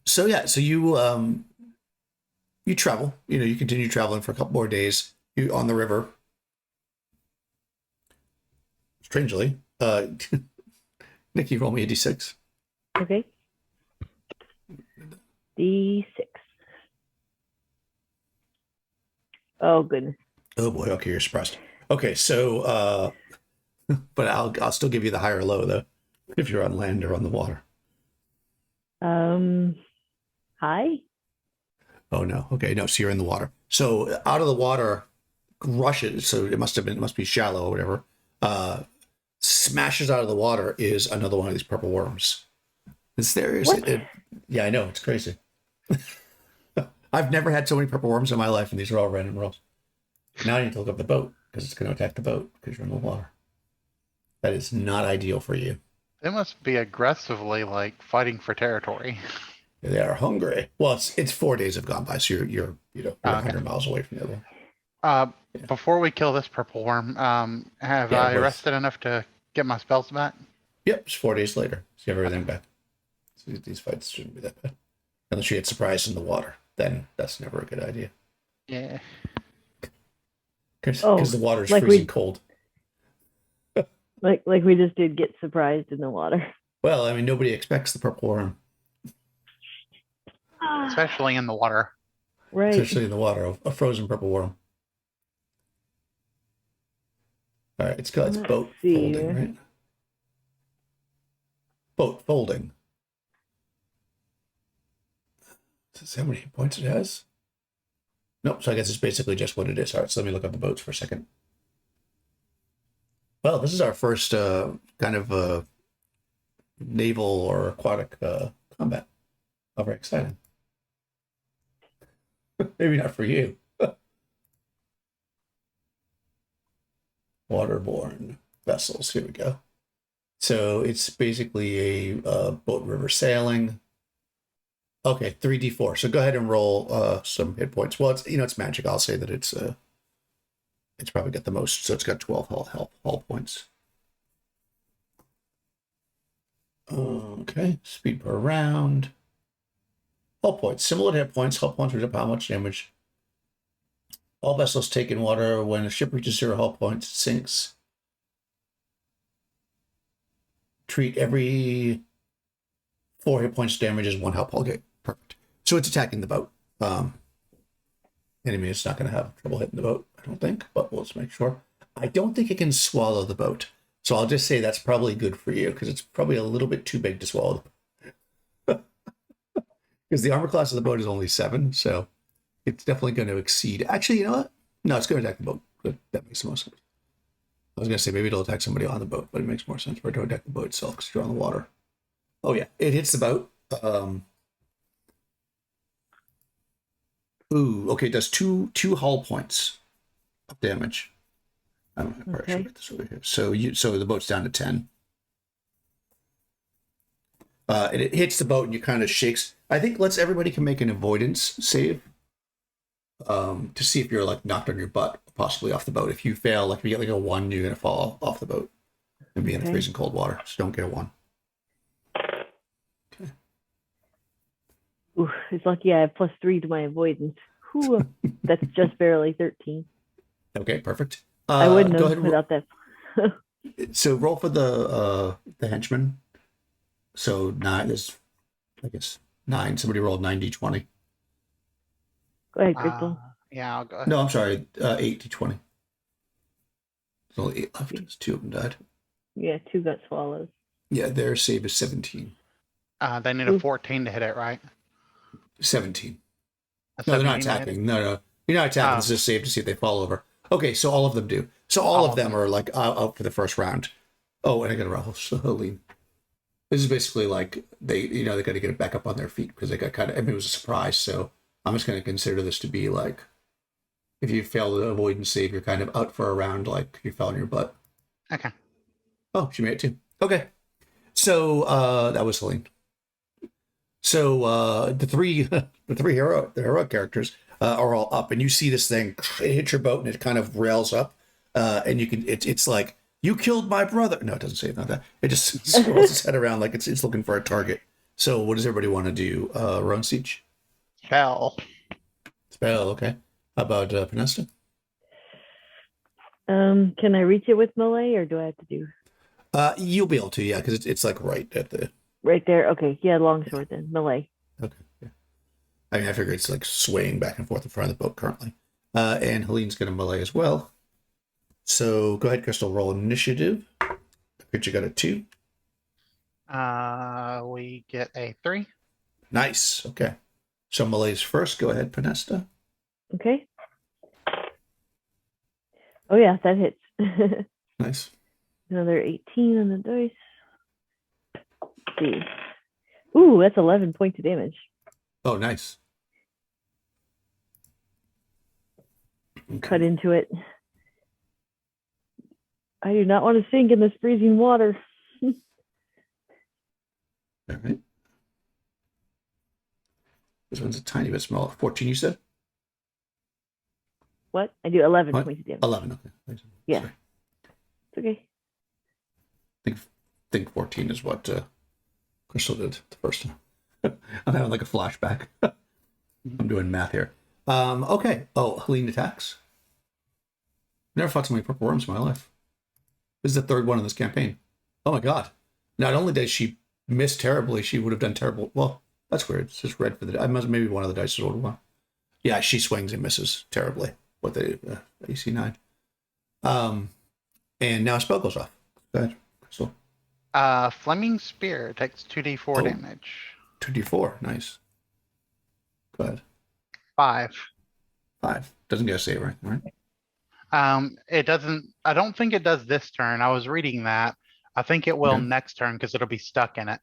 So yeah, so you travel. You continue traveling for a couple more days. You on the river. strangely. Nikki, roll me a d6. Okay. D6. Oh, goodness. Oh boy, okay, you're surprised. Okay, so but I'll still give you the high or low though, if you're on land or on the water. Hi. Oh no. Okay, no, so you're in the water. So out of the water rushes, so it must be shallow or whatever. Smashes out of the water is another one of these purple worms. It's there. What? Yeah, I know, it's crazy. I've never had so many purple worms in my life, and these are all random rolls. Now I need to look up the boat because it's going to attack the boat because you're in the water. That is not ideal for you. They must be aggressively like fighting for territory. They are hungry. Well, it's 4 days have gone by, so you're 100 miles away from the other one. Before we kill this purple worm, have I rested enough to get my spells back? Yep, it's 4 days later. So you have everything back. So these fights shouldn't be that bad. Unless you get surprised in the water, then that's never a good idea. Yeah. Because the water is freezing cold. Like we just did get surprised in the water. Well, I mean, nobody expects the purple worm. Especially in the water. Right. Especially in the water, a frozen purple worm. All right, it's got its boat folding, right? Boat folding. Does it how many hit points it has? Nope, so I guess it's basically just what it is. All right, so let me look up the boats for a second. Well, this is our first kind of naval or aquatic combat. Oh, very exciting. Maybe not for you. Waterborne vessels. Here we go. So it's basically a boat river sailing. Okay, 3d4. So go ahead and roll some hit points. Well, it's magic. I'll say that it's probably got the most. So it's got 12 hull points. Okay, speed per round. Hull points. Similar to hit points. Hull points reduce how much damage. All vessels take in water. When a ship reaches 0 hull points, it sinks. Treat every 4 hit points damage as 1 hull point. Okay, perfect. So it's attacking the boat. Enemy is not going to have trouble hitting the boat, I don't think, but let's make sure. I don't think it can swallow the boat. So I'll just say that's probably good for you because it's probably a little bit too big to swallow. Because the armor class of the boat is only 7, so it's definitely going to exceed. Actually, you know what? No, it's going to attack the boat. That makes the most sense. I was going to say maybe it'll attack somebody on the boat, but it makes more sense for it to attack the boat itself because you're on the water. Oh, yeah. It hits the boat. Ooh, okay. It does two hull points of damage. I don't know. I probably should write this over here. So the boat's down to 10. And it hits the boat and you kind of shakes. I think everybody can make an avoidance save to see if you're like knocked on your butt, possibly off the boat. If you fail, like if you get like a 1, you're gonna fall off the boat and be in the freezing cold water. So don't get a 1. Okay. Ooh, it's lucky I have +3 to my avoidance. Whew, that's just barely 13. Okay, perfect. I wouldn't have without that. So roll for the henchman. So 9 is, I guess, 9. Somebody rolled 9d20. Go ahead, Crystal. Yeah, I'll go ahead. No, I'm sorry, 8d20. There's only 8 left. 2 of them died. Yeah, 2 got swallowed. Yeah, their save is 17. They need a 14 to hit it, right? 17. No, they're not attacking. No. You're not attacking. This is a save to see if they fall over. Okay, so all of them do. So all of them are like out for the first round. Oh, and I got to roll. So lean. This is basically like they got to get it back up on their feet because they got it was a surprise. So I'm just going to consider this to be like, if you fail the avoidance save, you're kind of out for a round, like you fell on your butt. Okay. Oh, she made it too. Okay. So that was Helene. So the three heroic characters are all up, and you see this thing hit your boat, and it kind of rails up, and you can it's like, you killed my brother. No, it doesn't say that. It just swirls its head around like it's looking for a target. So what does everybody want to do? Run siege. Spell. Okay. How about Panesta? Can I reach it with melee, or do I have to do? You'll be able to, yeah, because it's like right at the. Right there. Okay. Yeah, longsword then. Melee. Okay. Yeah. I mean, I figure it's like swaying back and forth in front of the boat currently. And Helene's going to melee as well. So go ahead, Crystal. Roll initiative. You got a 2. We get a 3. Nice. Okay. So melee's first. Go ahead, Panesta. Okay. Oh yeah, that hits. Nice. Another 18 on the dice. Let's see. Ooh, that's 11 points of damage. Oh, nice. Okay. Cut into it. I do not want to sink in this freezing water. All right. This one's a tiny bit smaller. 14, you said? What? I do 11 What? points of damage. 11, okay. Yeah. Sorry. It's okay. I think 14 is what Crystal did the first time. I'm having like a flashback. I'm doing math here. Okay. Oh, Helene attacks. Never fought so many purple worms in my life. This is the third one in this campaign. Oh my god. Not only did she miss terribly, she would have done terrible. Well, that's weird. It's just red for the. Maybe one of the dice is older one. Yeah, she swings and misses terribly with the AC 9. And now a spell goes off. Go ahead, Crystal. Flaming Spear takes 2d4 damage. 2d4. Nice. Go ahead. 5. 5. Doesn't get a save, right? It doesn't. I don't think it does this turn. I was reading that. I think it will Okay. next turn because it'll be stuck in it.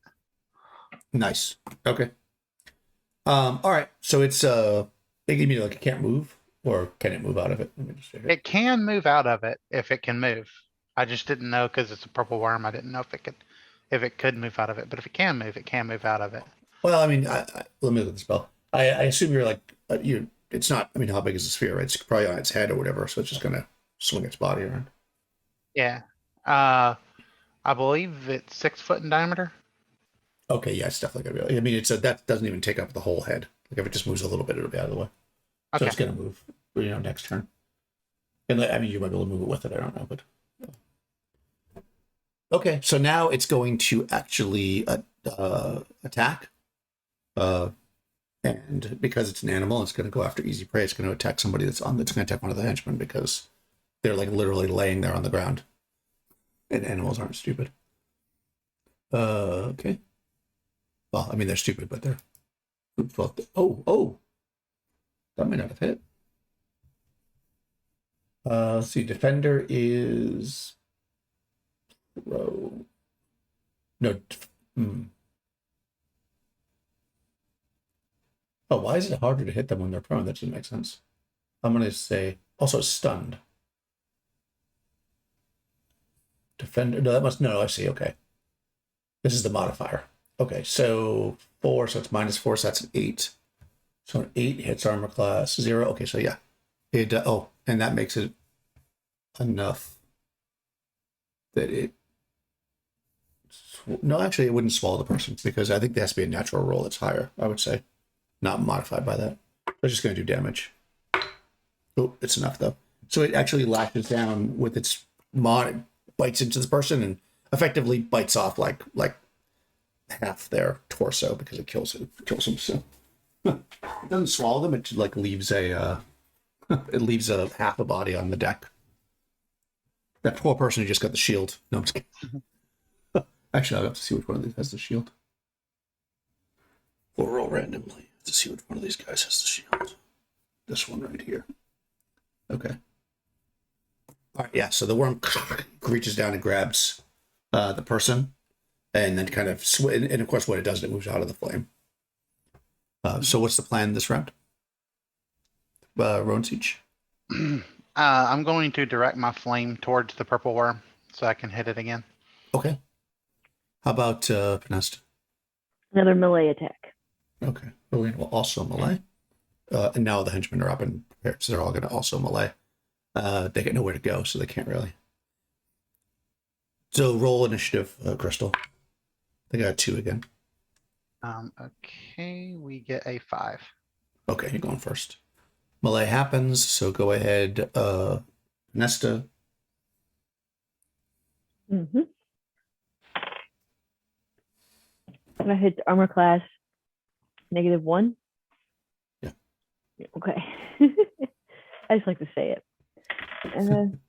Nice. Okay. All right. So it's it can be like it can't move, or can it move out of it? Let me just check it. It can move out of it if it can move. I just didn't know because it's a purple worm. I didn't know if it could move out of it. But if it can move out of it. Well, I mean, let me look at the spell. I assume you're like you. It's not. I mean, how big is the sphere? Right? It's probably on its head or whatever. So it's just gonna swing its body around. Yeah. I believe it's 6 foot in diameter. Okay. Yeah, it's definitely gonna be. I mean, that doesn't even take up the whole head. Like if it just moves a little bit, it'll be out of the way. So Okay. it's gonna move. Next turn. And I mean, you might be able to move it with it. I don't know, but. Okay, so now it's going to actually attack. And because it's an animal, it's going to go after easy prey. It's going to attack somebody that's going to attack one of the henchmen because they're like literally laying there on the ground. And animals aren't stupid. Okay. Well, I mean, they're stupid, but they're. Oh. That might not have hit. Let's see. Defender is. Row. No. Oh, why is it harder to hit them when they're prone? That doesn't make sense. I'm going to say also stunned. Defender. No, that must. No, I see. Okay. This is the modifier. Okay, so 4, so it's -4, so that's an 8. So an 8 hits armor class 0. Okay, so yeah. And that makes it enough that it. No, actually, it wouldn't swallow the person because I think there has to be a natural roll that's higher, I would say. Not modified by that. It's just going to do damage. Oh, it's enough, though. So it actually lashes down with its bites into the person and effectively bites off like half their torso because it kills them. So it doesn't swallow them. It like leaves a half a body on the deck. That poor person who just got the shield. No, I'm just kidding. Actually, I'll have to see which one of these has the shield. We'll roll randomly to see which one of these guys has the shield. This one right here. Okay. All right, yeah, so the worm reaches down and grabs the person, and then kind of, and of course what it does, it moves out of the flame. So what's the plan this round? Rowan Siege? I'm going to direct my flame towards the purple worm so I can hit it again. Okay. How about Panesta? Another melee attack. Okay. Rowan will also melee. And now the henchmen are up and prepared, so they're all going to also melee. They get nowhere to go, so they can't really. So roll initiative, Crystal. They got 2 again. Okay, we get a 5. Okay, you're going first. Melee happens, so go ahead, Nesta. Mm-hmm. Can I hit armor class -1? Yeah. Okay. I just like to say it.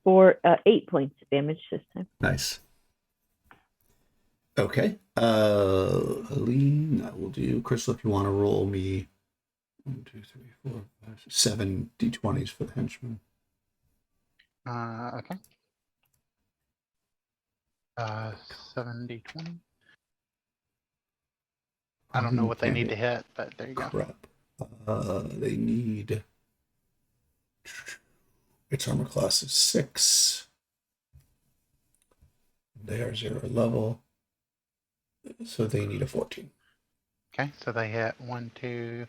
For 8 points of damage this time. Nice. Okay. Aline, I will do. Crystal, if you want to roll me 1, 2, 3, 4, 5, 7 d20s for the henchman. Okay. 70-20. I don't know what they need to hit, but there you go. Crap. They need. Its armor class is 6. They are 0 level. So they need a 14. Okay, so they hit 1, 2,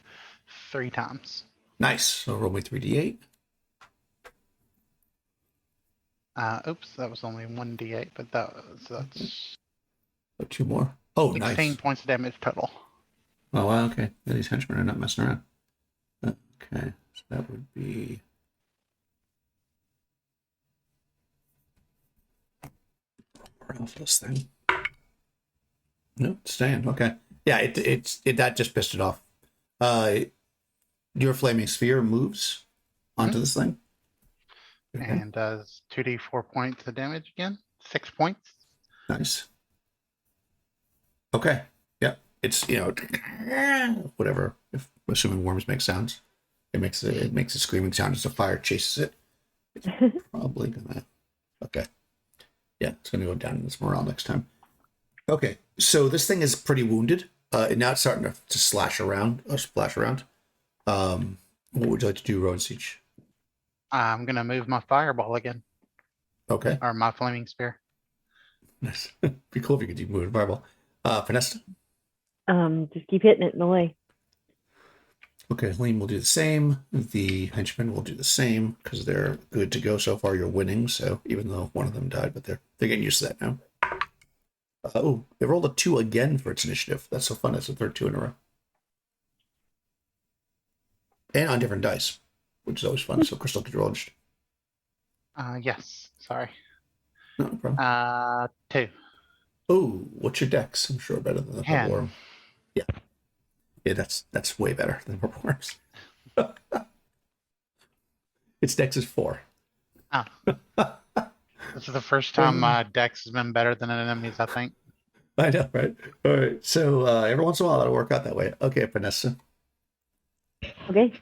3 times. Nice. So roll me 3d8. Oops, that was only 1d8, but that's So 2 more. Oh, 16 nice. points of damage total. Oh, wow. Okay. Yeah, these henchmen are not messing around. Okay. So that would be. Off this thing. No, it's staying. Okay. Yeah, it that just pissed it off. Your flaming sphere moves onto this thing. Okay. And does 2d4 points of damage again. 6 points. Nice. Okay. Yeah. It's whatever. If assuming worms make sounds, it makes a screaming sound as the fire chases it. It's probably gonna. Okay. Yeah, it's gonna go down in this morale next time. Okay, so this thing is pretty wounded. And now it's starting to slash around or splash around. What would you like to do, Rowan Siege? I'm gonna move my fireball again, Okay. or my flaming spear. Nice. Be cool if you could do move fireball. Vanessa? Just keep hitting it in the way. Okay, Helene will do the same. The henchmen will do the same because they're good to go so far. You're winning, so even though one of them died, but they're getting used to that now. Oh, they rolled a 2 again for its initiative. That's so fun. That's the third 2 in a row. And on different dice, which is always fun. So Crystal could roll initiative. Yes. Sorry. No problem. 2. Oh, what's your dex? I'm sure better than the 10. Purple Worm. Yeah. Yeah, that's way better than Purple Worms. Its dex is 4. Oh. This is the first time my dex has been better than an enemy's, I think. I know, right? All right. So every once in a while, that'll work out that way. Okay, Vanessa. Okay.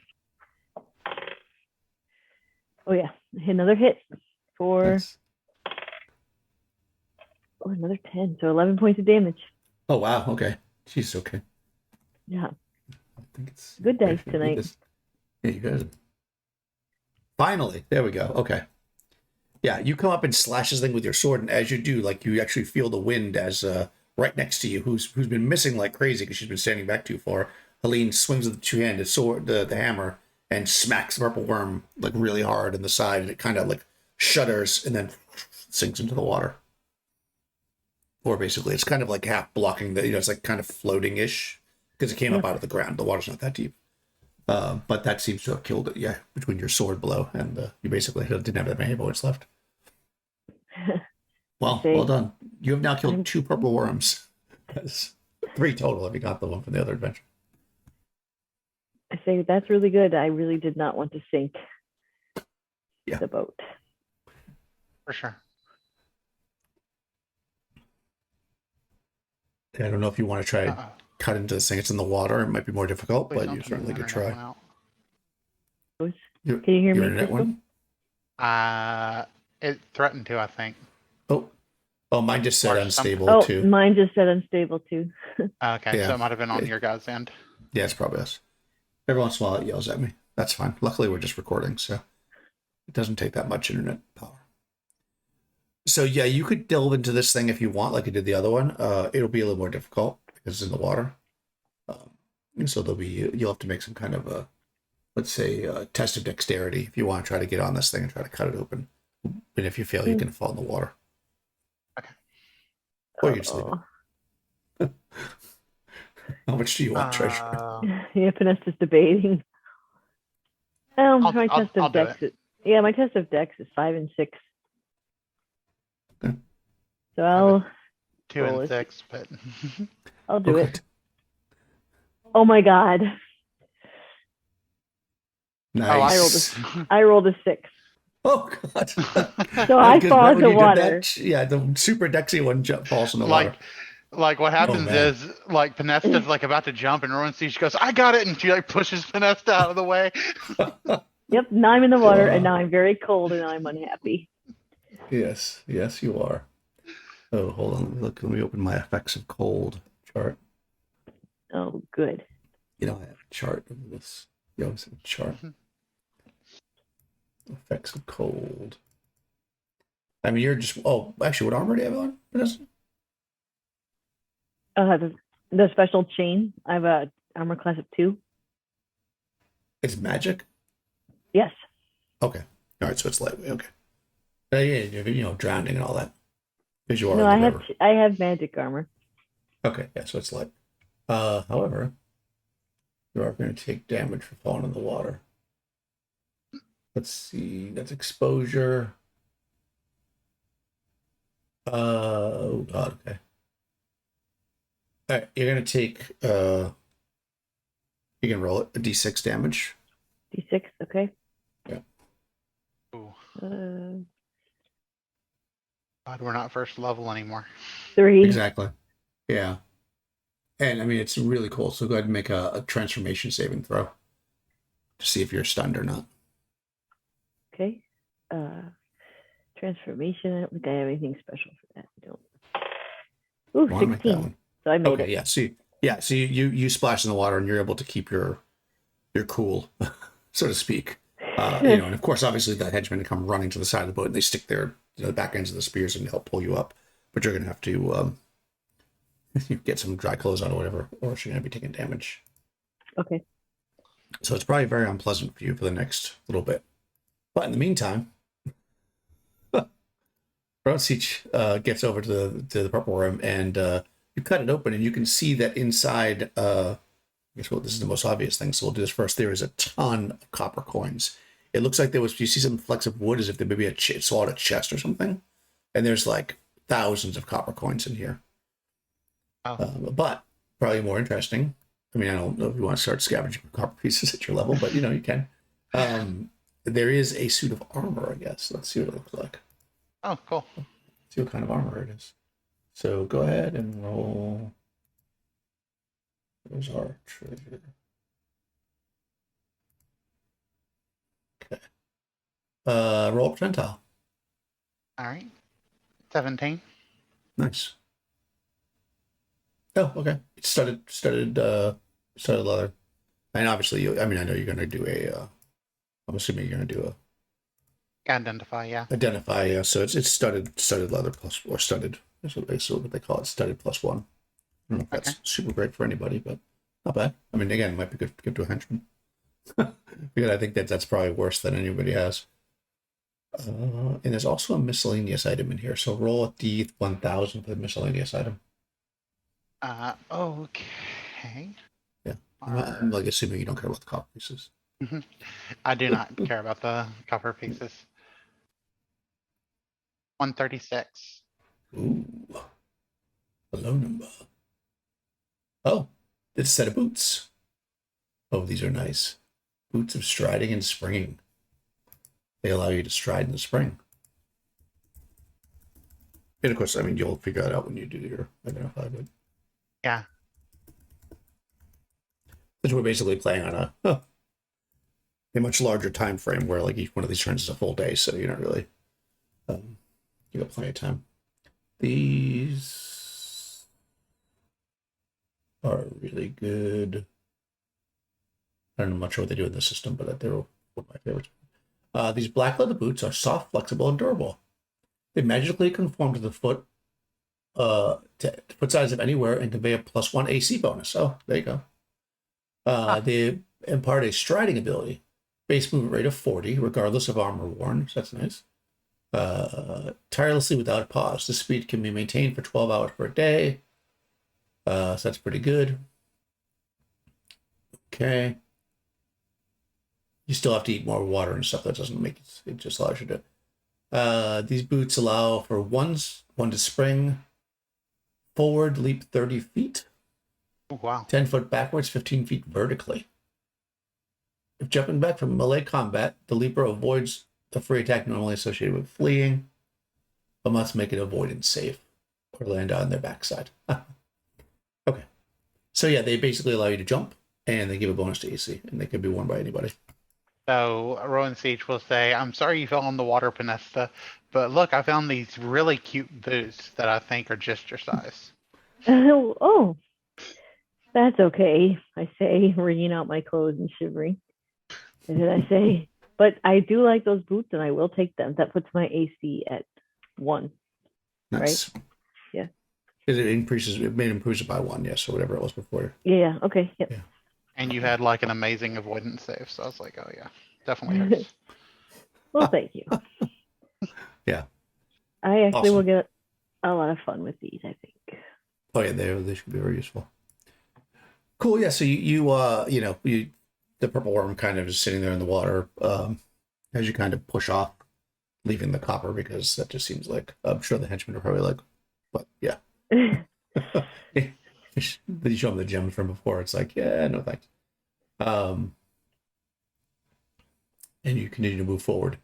Oh yeah, another hit for Nice. another 10. So 11 points of damage. Oh, wow. Okay. She's okay. Yeah. I think it's Good dice tonight. Yeah, you guys. Finally, there we go. Okay. Yeah, you come up and slash this thing with your sword, and as you do, like you actually feel the wind as right next to you, who's been missing like crazy because she's been standing back too far. Helene swings with the two-handed sword, the hammer, and smacks the purple worm like really hard in the side, and it kind of like shudders and then sinks into the water. Or basically, it's kind of like half blocking the, it's like kind of floating-ish because it came up out of the ground. The water's not that deep. But that seems to have killed it, yeah, between your sword blow and you basically didn't have that many bullets left. Well, well done. You have now killed 2 purple worms. That's 3 total if you got the one from the other adventure. I say that's really good. I really did not want to sink the boat. For sure. I don't know if you want to try cut into this thing. It's in the water. It might be more difficult, but you certainly could try. Can you hear me, internet Crystal? one? It threatened to, I think. Oh, mine just said Or unstable too. Mine just said unstable too. Okay, Yeah. so it might have been on your guys' end. Yeah, it's probably us. Every once in a while it yells at me. That's fine. Luckily we're just recording, so it doesn't take that much internet power. So yeah, you could delve into this thing if you want, like you did the other one. It'll be a little more difficult because it's in the water. So you'll have to make some kind of a, let's say, test of dexterity if you want to try to get on this thing and try to cut it open. And if you fail, you can fall in the water. Okay. Or you just leave it. How much do you want, Treasure? Yeah, Vanessa's debating. My test of dex is 5 and 6. Okay. So I'll 2 and 6, but I'll do it. Oh my god. Nice. I rolled a 6. Oh god. So I Because fall right when into you water. did that, yeah, the super Dexy one falls in the water. Like what happens man. is like Pinesta's like about to jump and Rowan sees she goes, I got it, and she like pushes Pinesta out of the way. Yep, now I'm in the water and now I'm very cold and I'm unhappy. Yes, you are. Oh, hold on. Look, let me open my effects of cold chart. Oh, good. You know, I have a chart of this. You always have a chart. Effects of cold. I mean, you're just. Oh, actually, what armor do you have on, Vanessa? The special chain. I have a armor class of 2. It's magic? Yes. Okay. All right, so it's lightweight. Okay. Yeah, you know, drowning and all that. Because you are No, in the river. I have magic armor. Okay, yeah, so it's light. However, you are going to take damage for falling in the water. Let's see. That's exposure. Oh god, okay. All right, you're going to take you can roll it a d6 damage. D6, okay. Yeah. Ooh. God, we're not first level anymore. 3. Exactly. Yeah. And I mean, it's really cool. So go ahead and make a transformation saving throw to see if you're stunned or not. Okay. Transformation. I don't think I have anything special for that. I don't. Ooh, Want to make that 16. one. So I made Okay, it. yeah. So you splash in the water and you're able to keep your cool, so to speak. You know, and of course, obviously, the henchmen come running to the side of the boat and they stick their back ends of the spears and help pull you up. But you're going to have to get some dry clothes on or whatever, or you're going to be taking damage. Okay. So it's probably very unpleasant for you for the next little bit. But in the meantime, Bronsich gets over to the purple room and you cut it open and you can see that inside. I guess this is the most obvious thing, so we'll do this first. There is a ton of copper coins. It looks like you see some flecks of wood as if there maybe it swallowed a chest or something. And there's like thousands of copper coins in here. Oh. But probably more interesting. I mean, I don't know if you want to start scavenging for copper pieces at your level, but you know, you can. There is a suit of armor, I guess. Let's see what it looks like. Oh, cool. Let's see what kind of armor it is. So go ahead and roll. There's our treasure. Okay. Roll up percentile. All right. 17. Nice. Oh, okay. It's studded leather. And obviously, I know you're going to do I'm assuming you're going to do Identify, yeah. identify. Yeah. So it's studded leather plus, or studded. That's what they call it, studded +1. I don't know if that's super great for anybody, but not bad. I mean, again, it might be good to give to a henchman. Because I think that's probably worse than anybody has. And there's also a miscellaneous item in here. So roll a D1000 for the miscellaneous item. Okay. Yeah. I'm like assuming you don't care about the copper pieces. I do not care about the copper pieces. 136. Ooh. A low number. Oh, it's a set of boots. Oh, these are nice. Boots of striding and springing. They allow you to stride in the spring. And of course, I mean, you'll figure that out when you do your identify, but Yeah. since we're basically playing on a much larger time frame where like each one of these turns is a full day, so you're not really you got plenty of time. These are really good. I don't know much what they do in the system, but they're one of my favorites. These black leather boots are soft, flexible, and durable. They magically conform to the foot size of anywhere and convey a +1 AC bonus. Oh, there you go. They impart a striding ability, base movement rate of 40, regardless of armor worn. So that's nice. Tirelessly without a pause. The speed can be maintained for 12 hours per day. So that's pretty good. Okay. You still have to eat more water and stuff. That doesn't make it. It just allows you to. These boots allow for one to spring, forward leap 30 feet, Oh, wow. 10 foot backwards, 15 feet vertically. If jumping back from melee combat, the leaper avoids the free attack normally associated with fleeing, but must make an avoidance save or land on their backside. Okay. So yeah, they basically allow you to jump, and they give a bonus to AC, and they can be worn by anybody. So Rowan Siege will say, I'm sorry you fell in the water, Panesta, but look, I found these really cute boots that I think are just your size. Oh, that's okay, I say, wringing out my clothes and shivering. And then I say, but I do like those boots and I will take them. That puts my AC at 1. Nice. Right? Yeah. It increases, it made improves it by 1, yes, so whatever it was before. Yeah, okay. Yep. Yeah. And you had like an amazing avoidance save, so I was like, oh yeah, definitely hurts. Well, thank you. Yeah. I actually will Awesome. get a lot of fun with these, I think. Oh yeah, they should be very useful. Cool, yeah. So the purple worm kind of is sitting there in the water as you kind of push off, leaving the copper because that just seems like I'm sure the henchmen are probably like, but yeah. Then you show them the gems from before. It's like, yeah, no thanks. And you continue to move forward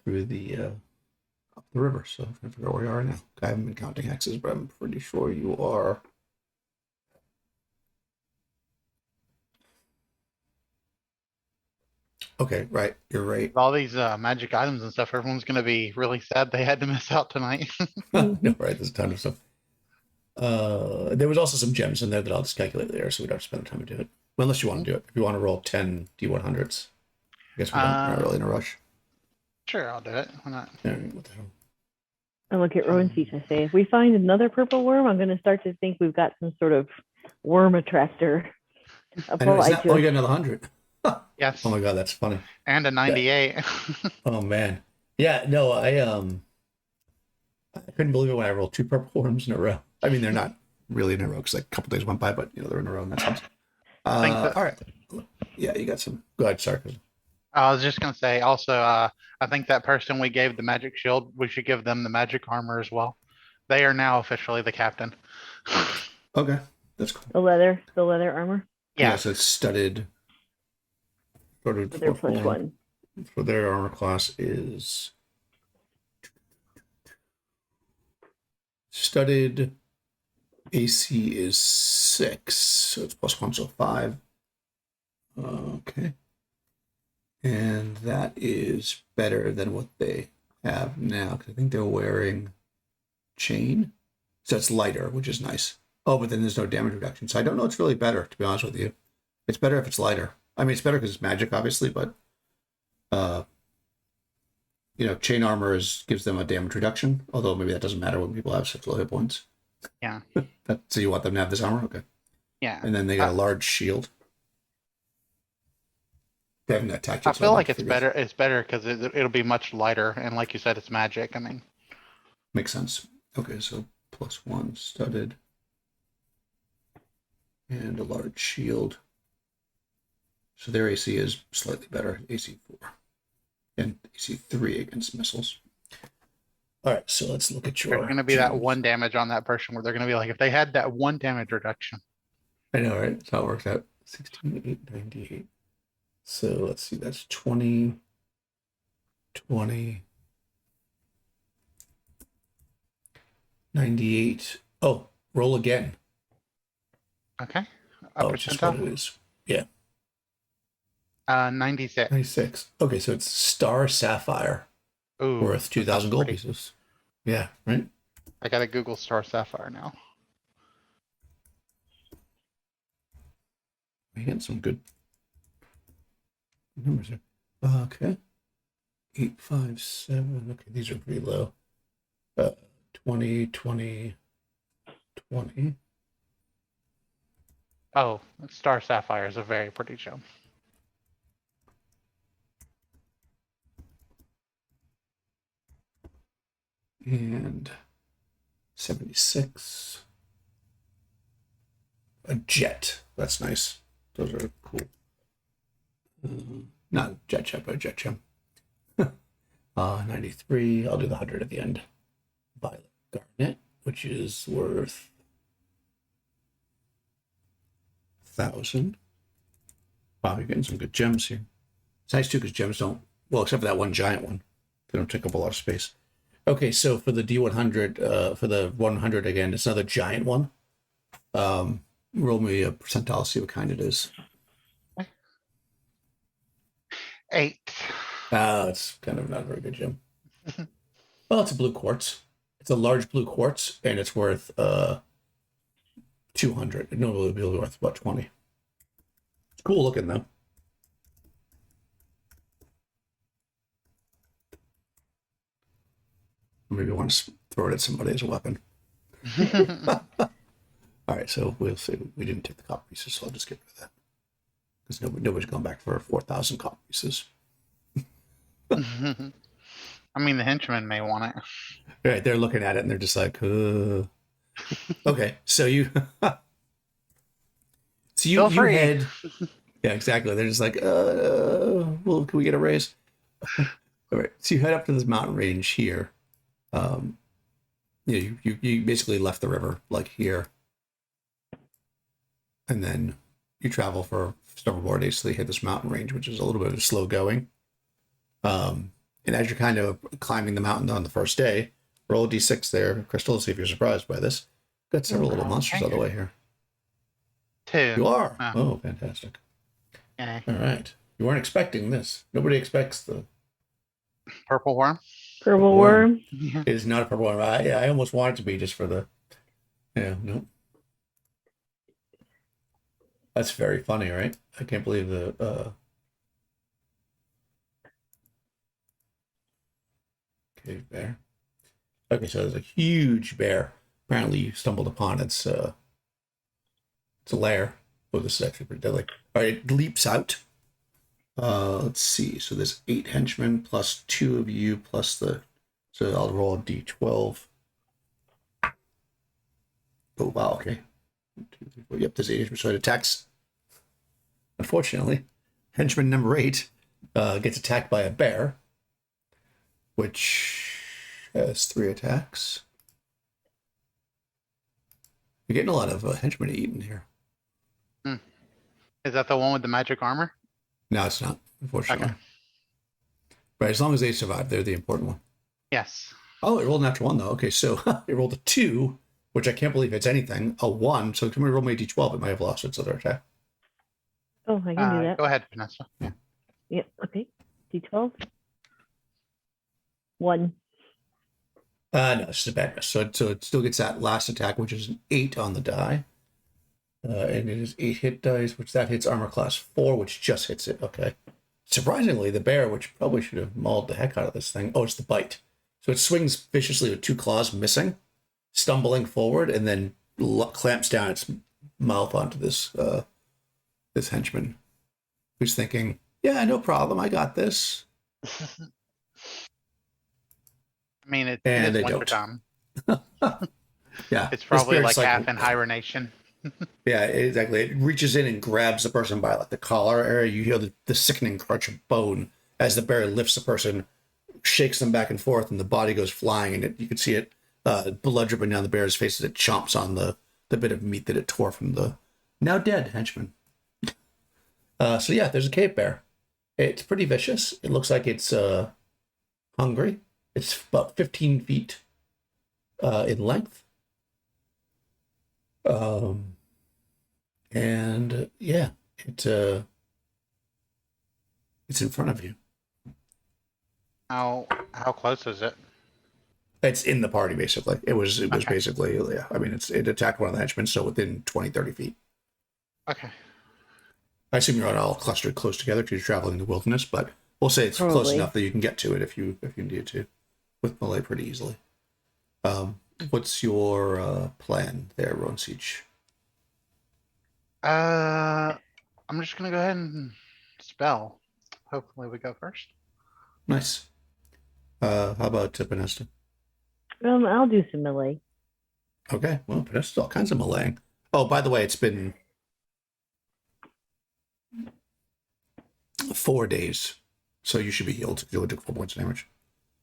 through the up the river. So I'm trying to figure out where you are right now. I haven't been counting hexes, but I'm pretty sure you are. Okay, right. You're right. With all these magic items and stuff, everyone's going to be really sad they had to miss out tonight. No, right. There's a ton of stuff. There was also some gems in there that I'll just calculate later, so we don't have to spend the time to do it. Well, unless you want to do it. If you want to roll 10 D100s, I guess we're not really in a rush. Sure, I'll do it. Why not? All right, what the hell? I look at Rowan Seach. I say, if we find another purple worm, I'm going to start to think we've got some sort of worm attractor. I know, you got another 100. Yes. Oh my god, that's funny. And a 98. Yeah. Oh man. Yeah, no, I couldn't believe it when I rolled 2 purple worms in a row. I mean, they're not really in a row because like a couple days went by, but they're in a row in that sense. All right. Yeah, you got some. Go ahead, sorry. I was just going to say also, I think that person we gave the magic shield, we should give them the magic armor as well. They are now officially the captain. Okay, that's cool. The leather armor. Yeah. So it's studded. Sort Their plus 1. For their armor class is studded. AC is 6, so it's plus 1, so 5. Okay. And that is better than what they have now, because I think they're wearing chain. So it's lighter, which is nice. Oh, but then there's no damage reduction. So I don't know it's really better, to be honest with you. It's better if it's lighter. I mean, it's better because it's magic, obviously, but chain armor gives them a damage reduction, although maybe that doesn't matter when people have such low hit points. Yeah. So you want them to have this armor? Okay. Yeah. And then they got a large shield. They haven't attacked yet, I feel like it's better. It's better because it'll be much lighter, and like you said, it's magic. I mean, makes sense. Okay, so plus 1 studded and a large shield. So their AC is slightly better, AC 4 and AC 3 against missiles. All right, so let's look at your. There's going to be that 1 damage on that person where they're going to be like, if they had that 1 damage reduction. I know, right? That's how it works out. 16, 8, 98. So let's see, that's 20, 20, 98. Oh, roll again. Okay. It's just what it is. Yeah. 96. 96. Okay, so it's Star Sapphire. Ooh, worth 2,000 gold pieces. Yeah, right? I got to Google Star Sapphire now. We get some good numbers here. Okay. 8, 5, 7. Okay, these are pretty low. 20, 20, 20. Oh, Star Sapphire is a very pretty gem. And 76. A jet. That's nice. Those are cool. Not jet, but a jet gem. 93. I'll do the 100 at the end. Violet garnet, which is worth 4,000. Wow, you're getting some good gems here. It's nice too because gems don't, well, except for that one giant one. They don't take up a lot of space. Okay, so for the D100, for the 100 again, it's another giant one. Roll me a percentile, see what kind it is. 8. It's kind of not a very good gem. Well, it's a blue quartz. It's a large blue quartz, and it's worth 200. It normally would be worth about 20. It's cool looking though. Maybe want to throw it at somebody as a weapon. All right, so we'll see. We didn't take the copper pieces, so I'll just get rid of that. Because nobody's going back for 4,000 copper pieces. I mean, the henchmen may want it. Right, they're looking at it and they're just like, Okay, so you... so you head... Yeah, exactly. They're just like, well, can we get a raise? All right, so you head up to this mountain range here. You basically left the river, like here. And then you travel for several more days till you hit this mountain range, which is a little bit of slow going. And as you're kind of climbing the mountain on the first day, roll a d6 there, Crystal, see if you're surprised by this. Got several little monsters on the way here. 2. You are? Oh, Fantastic. Okay. All right. You weren't expecting this. Nobody expects the... Purple worm. Purple worm. It is not a purple worm. I almost want it to be just for the... Yeah, no. That's very funny, right? I can't believe the... Cave bear. Okay, so there's a huge bear. Apparently you stumbled upon its lair. Oh, this is actually pretty deadly. All right, it leaps out. Let's see. So there's 8 henchmen plus 2 of you plus the... So I'll roll a d12. Oh, wow, okay. 1, 2, 3, 4. Yep, there's 8 henchmen. So it attacks. Unfortunately, henchman number 8 gets attacked by a bear, which has 3 attacks. You're getting a lot of henchmen to eat in here. Is that the one with the magic armor? No, it's not, unfortunately. Okay. But as long as they survive, they're the important one. Yes. Oh, it rolled an natural 1, though. Okay, so it rolled a 2, which I can't believe it's anything. A 1, so can we roll me a d12? It might have lost its other attack. Oh, I can do that. Go ahead, Vanessa. Yep. Okay. D12. 1. No, it's just a bad miss. So it still gets that last attack, which is an 8 on the die. And it is 8 hit dice, which that hits armor class 4, which just hits it. Okay. Surprisingly, the bear, which probably should have mauled the heck out of this thing. Oh, it's the bite. So it swings viciously with 2 claws missing, stumbling forward, and then clamps down its mouth onto this this henchman, who's thinking, "Yeah, no problem. I got this." I mean, it And is they winter don't. time. Yeah, It's probably this bear's like half in hibernation. Yeah, exactly. It reaches in and grabs the person by like the collar area. You hear the sickening crunch of bone as the bear lifts the person, shakes them back and forth, and the body goes flying. And you can see it blood dripping down the bear's face as it chomps on the bit of meat that it tore from the now dead henchman. So yeah, there's a cave bear. It's pretty vicious. It looks like it's hungry. It's about 15 feet in length. And yeah, it's in front of you. How close is it? It's in the party, basically. It was Okay. basically, yeah. I mean, it attacked one of the henchmen, so within 20, 30 feet. Okay. I assume you're not all clustered close together because you're traveling in the wilderness, but we'll say it's close Probably. enough that you can get to it if you need to, with melee pretty easily. What's your plan there, Roan Siege? I'm just gonna go ahead and spell. Hopefully we go first. Nice. How about Panesta? I'll do some melee. Okay, well, Panesta's all kinds of meleeing. Oh, by the way, it's been 4 days, so you should be healed. You only took 4 points of damage.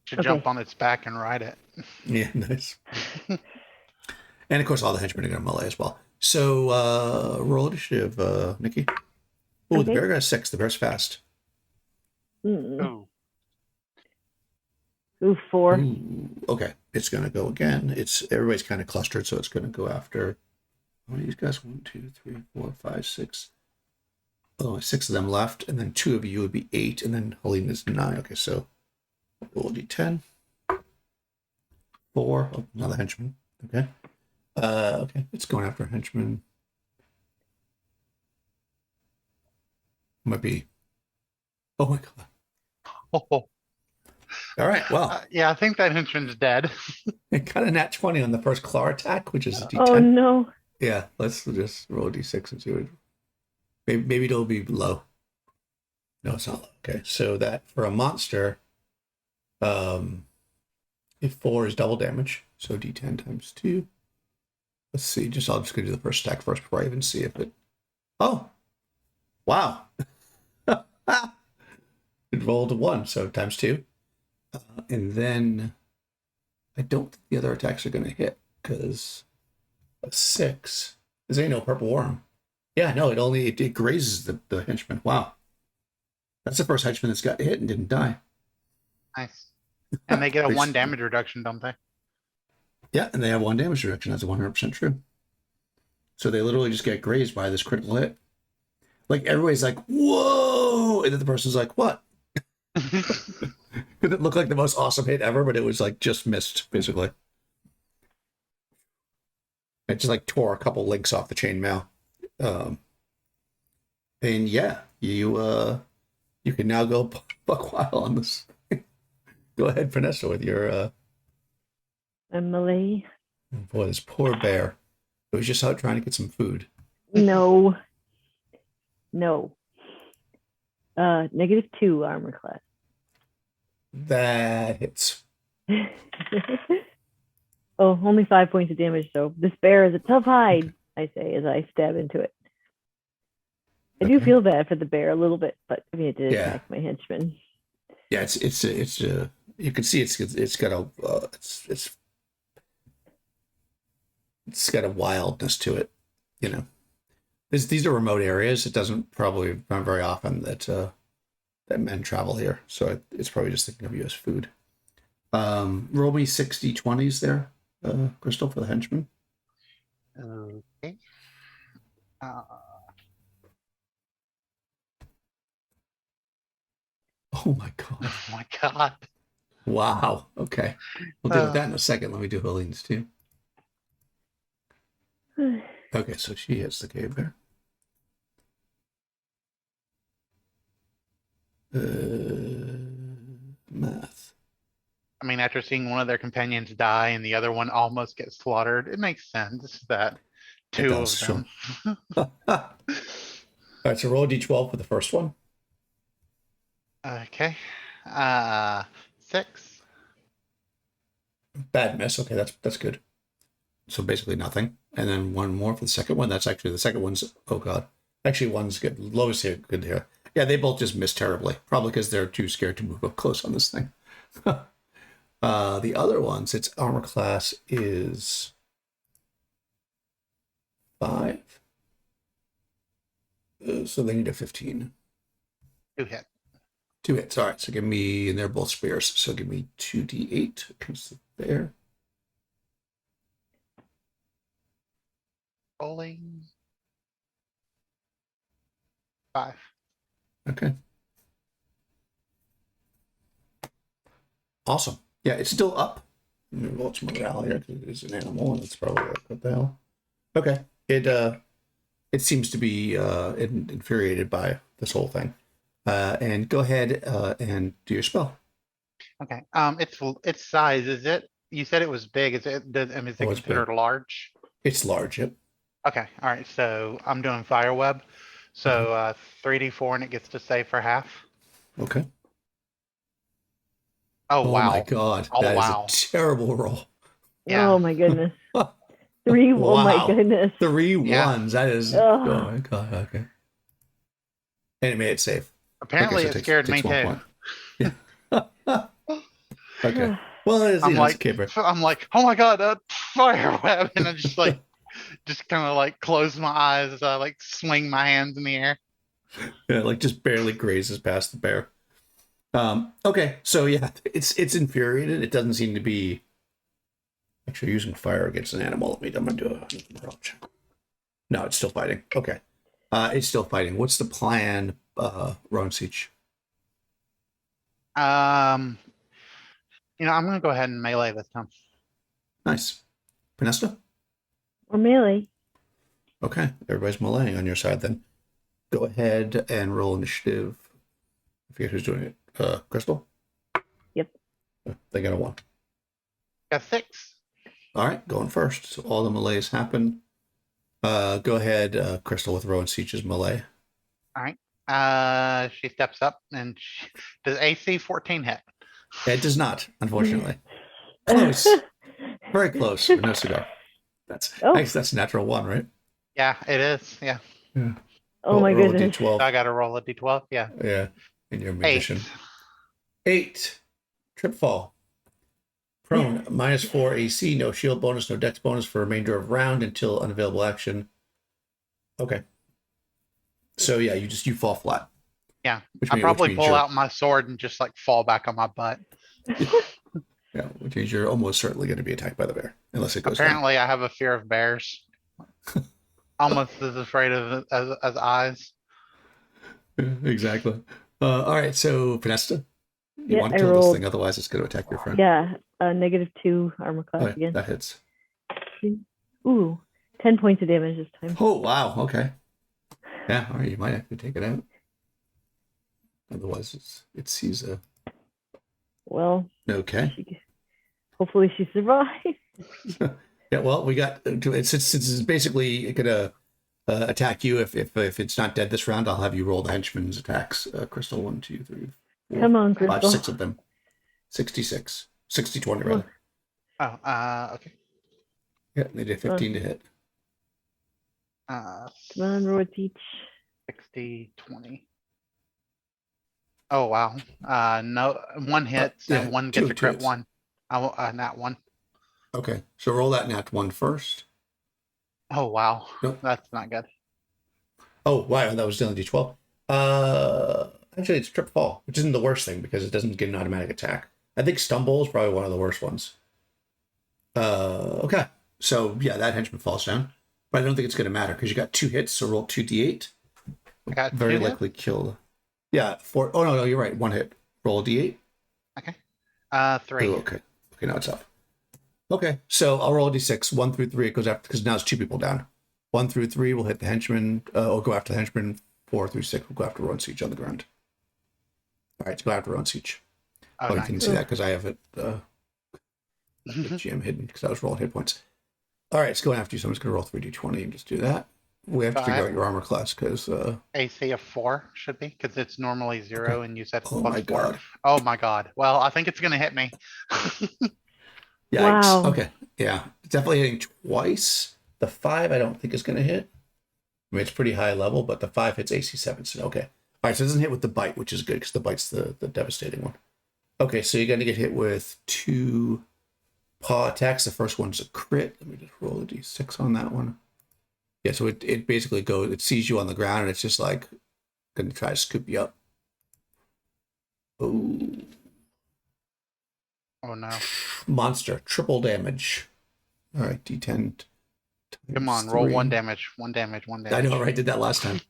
Should Okay. jump on its back and ride it. Yeah, nice. And of course, all the henchmen are going to melee as well. So roll initiative, Nikki. Oh, the Okay. bear got a 6. The bear's fast. Ooh. Ooh, 4. Ooh, okay, it's gonna go again. Everybody's kind of clustered, so it's gonna go after. How many of these guys? 1, 2, 3, 4, 5, 6. Oh, 6 of them left, and then 2 of you would be 8, and then Helene is 9. Okay, so roll d10. 4. Oh, another henchman. Okay. Okay, it's going after a henchman. Might be. Oh my god. Oh. All right. Well, Yeah, I think that henchman's dead. it got a nat 20 on the first claw attack, which is a d10. Oh no. Yeah, let's just roll a d6 and see what. Maybe it'll be low. No, it's not low. Okay, so that for a monster, if 4 is double damage, so d10 times 2. Let's see. I'll just go do the first stack first before I even see if it. Oh, wow! It rolled a 1, so times 2, and then I don't think the other attacks are going to hit because a 6. This ain't no purple worm. Yeah, no, it grazes the henchman. Wow, that's the first henchman that's got hit and didn't die. Nice. And they get a Pretty 1 sweet. damage reduction, don't they? Yeah, and they have 1 damage reduction. That's 100% true. So they literally just get grazed by this critical hit. Like everybody's like, "Whoa!" and then the person's like, "What?" It looked like the most awesome hit ever, but it was like just missed, basically. It just like tore a couple links off the chainmail. And yeah, you can now go buck wild on this. Go ahead, Vanessa, with your Emily. boy, this poor bear. It was just out trying to get some food. No. No. -2 armor class. That hits. Oh, only 5 points of damage, though. This bear is a tough hide, I say as I stab into it. I do Okay. feel bad for the bear a little bit, but I mean, it did Yeah. attack my henchman. Yeah, it's you can see it's got a it's got a wildness to it, you know. These are remote areas. It doesn't probably not very often that men travel here, so it's probably just thinking of you as food. Roll me 60-20s there, Crystal, for the henchman. Okay. Oh my god! Oh my god. Wow. Okay, we'll deal with that in a second. Let me do Helene's too. Okay, so she hits the cave bear. Math. I mean, after seeing one of their companions die and the other one almost get slaughtered, it makes sense that two does, of them. All right, so roll a d12 for the first one. Okay. 6. Bad miss. Okay, that's good. So basically nothing. And then 1 more for the second one. That's actually the second one's. Oh god. Actually, one's good. Lowest here, good here. Yeah, they both just missed terribly. Probably because they're too scared to move up close on this thing. The other ones, its armor class is 5. So they need a 15. 2 hit. 2 hits. All right, so give me, and they're both spears. So give me 2d8 against the bear. Rolling. 5. Okay. Awesome. Yeah, it's still up. Let me roll some morale here because it is an animal, and it's probably like, what the hell? Okay. It seems to be infuriated by this whole thing. And go ahead and do your spell. Okay. Its size, is it? You said it was big. Is it It's considered big. large? It's large. Yep. Okay. All right. So I'm doing fire web. So 3d4 and it gets to save for half. Okay. Oh Oh my wow. god, Oh that is wow. a terrible roll. Yeah. Oh my goodness. 3. Oh my Wow. goodness. 3 Yeah. ones. That is. Ugh. Oh my god. Okay. And it made it safe. Apparently Okay, so it scared me takes 1 too. point. Yeah. Okay. Well, it is, I'm it's like, a caper. oh my god, fire web, and I'm just like, just kind of like close my eyes as I like swing my hands in the air. Yeah, like just barely grazes past the bear. Okay, so yeah, it's infuriated. It doesn't seem to be actually using fire against an animal. I'm gonna do a morale check. No, it's still fighting. Okay. It's still fighting. What's the plan, Ron Siege? I'm gonna go ahead and melee this time. Nice. Panesta? Or melee. Okay, everybody's meleeing on your side then. Go ahead and roll initiative. I forget who's doing it. Crystal? Yep. They got a 1. Got 6. All right, going first. So all the melees happen. Go ahead, Crystal, with Rowan Siege's melee. All right. She steps up and does AC 14 hit? It does not, unfortunately. Close. Very close, but no cigar. That's that's a natural 1, right? Yeah, it is. Yeah. Oh my roll goodness. A D12. I got to roll a D12. Yeah. Yeah, in your magician. 8. 8. Trip fall. Prone. -4 AC. No shield bonus. No dex bonus for remainder of round until unavailable action. Okay. So yeah, you fall flat. Yeah. Which I means, probably pull out my sword and just like fall back on my butt. Yeah, which means you're almost certainly going to be attacked by the bear, unless it goes Apparently, I have a fear of bears. Almost as afraid of as eyes. down. Exactly. All right, so Panesta, you Yeah, want I to kill rolled- this thing, otherwise it's going to attack your friend. Yeah, -2 armor class Oh, yeah, again. that hits. Ooh, 10 points of damage this time. Oh wow, okay. Yeah, all right, you might have to take it out. Otherwise, it sees a. Well, Okay. hopefully she survives. Yeah, well, we got since it's basically gonna attack you. If it's not dead this round, I'll have you roll the henchman's attacks. Crystal, 1, 2, 3, 4, Come on, 5, Crystal. 6 of them. 66, 60, 20 rather. Oh, okay. Yeah, they did 15 to hit. Come on, Roy Peach. 60, 20. Oh wow. No, 1 hits yeah, and 1 two gets a crit hits. 1. Not 1. Okay, so roll that nat 1 first. Oh wow. Nope. That's not good. Oh wow, that was still a D12. Actually, it's trip fall, which isn't the worst thing because it doesn't get an automatic attack. I think stumble is probably one of the worst ones. Okay, so yeah, that henchman falls down, but I don't think it's going to matter because you got 2 hits, so roll 2d8. I got Very 2 likely kill. Yeah, 4. Oh no, you're right. 1 hit. Roll a d8. Okay. 3. Oh, okay, now it's up. Okay, so I'll roll a d6. 1 through 3, it goes after because now it's 2 people down. 1 through 3 will hit the henchman, or go after the henchman. 4 through 6 will go after Rowan Siege on the ground. All right, let's go after Rowan Siege. Oh, You nice. can see that because I have it GM hidden because I was rolling hit points. All right, it's going after you, so I'm just going to roll 3d20 and just do that. We have to figure out your armor class because. AC of 4 should be because it's normally 0 and you said Oh plus my 4. god. Oh my god. Well, I think it's gonna hit me. Yikes. Wow. Okay. Yeah. Definitely hitting twice. The 5 I don't think is going to hit. I mean, it's pretty high level, but the 5 hits AC 7. So, okay. All right. So it doesn't hit with the bite, which is good because the bite's the devastating one. Okay. So you're going to get hit with 2 paw attacks. The first one's a crit. Let me just roll a d6 on that one. Yeah. So it basically goes, it sees you on the ground and it's just like going to try to scoop you up. Oh. Oh no. Monster. Triple damage. All right. D10. Come on, roll 1 damage. 1 damage. 1 damage. I know, right? Did that last time.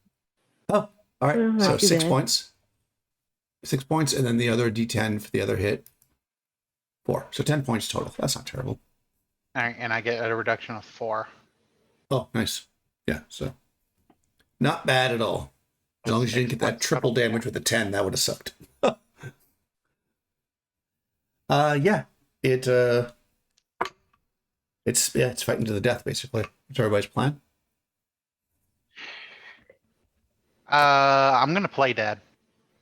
Oh, all right. Not So too 6 bad. points. 6 points, and then the other D10 for the other hit. 4. So 10 points total. That's not terrible. All right, and I get a reduction of 4. Oh, nice. Yeah, so not bad at all. As long as you didn't get that 6 points triple total. damage with a 10, that would have sucked. Yeah. It's fighting to the death, basically. What's everybody's plan? I'm gonna play dead.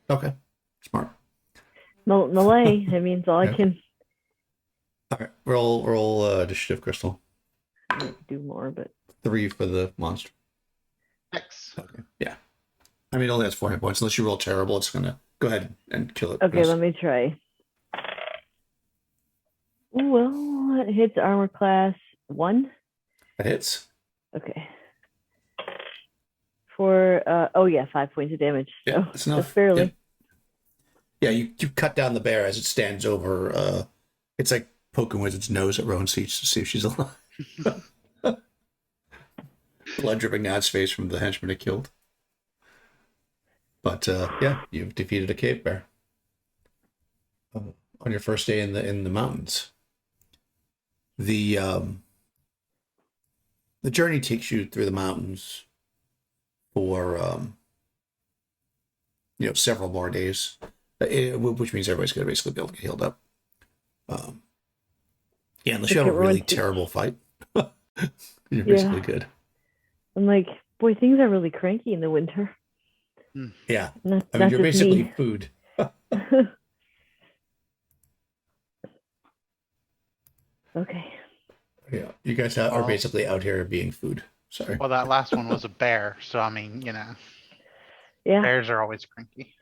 Okay. Smart. Melee. That means all I Yeah. can All right. Roll initiative, Crystal. do more, but 3 for the monster. 6. Okay. Yeah. I mean, it only has 4 hit points. Unless you roll terrible, it's going to go ahead and kill it. okay, let me try. Well, it hits armor class 1. That hits. Okay. For oh yeah, 5 points of damage. Yeah, So it's enough. just barely. Yeah, you cut down the bear as it stands over. It's like poking with its nose at Rowan Siege to see if she's alive. Blood dripping down its face from the henchman it killed. But yeah, you've defeated a cave bear on your first day in the mountains. The journey takes you through the mountains for several more days, which means everybody's going to basically be able to get healed up. Yeah, unless you have a really terrible fight, you're basically good. I'm like, boy, things are really cranky in the winter. Yeah, Not you're basically me. food. Okay. Yeah, you guys are basically out here being food. Sorry. Well, that last one was a bear, so I mean, Yeah. bears are always cranky.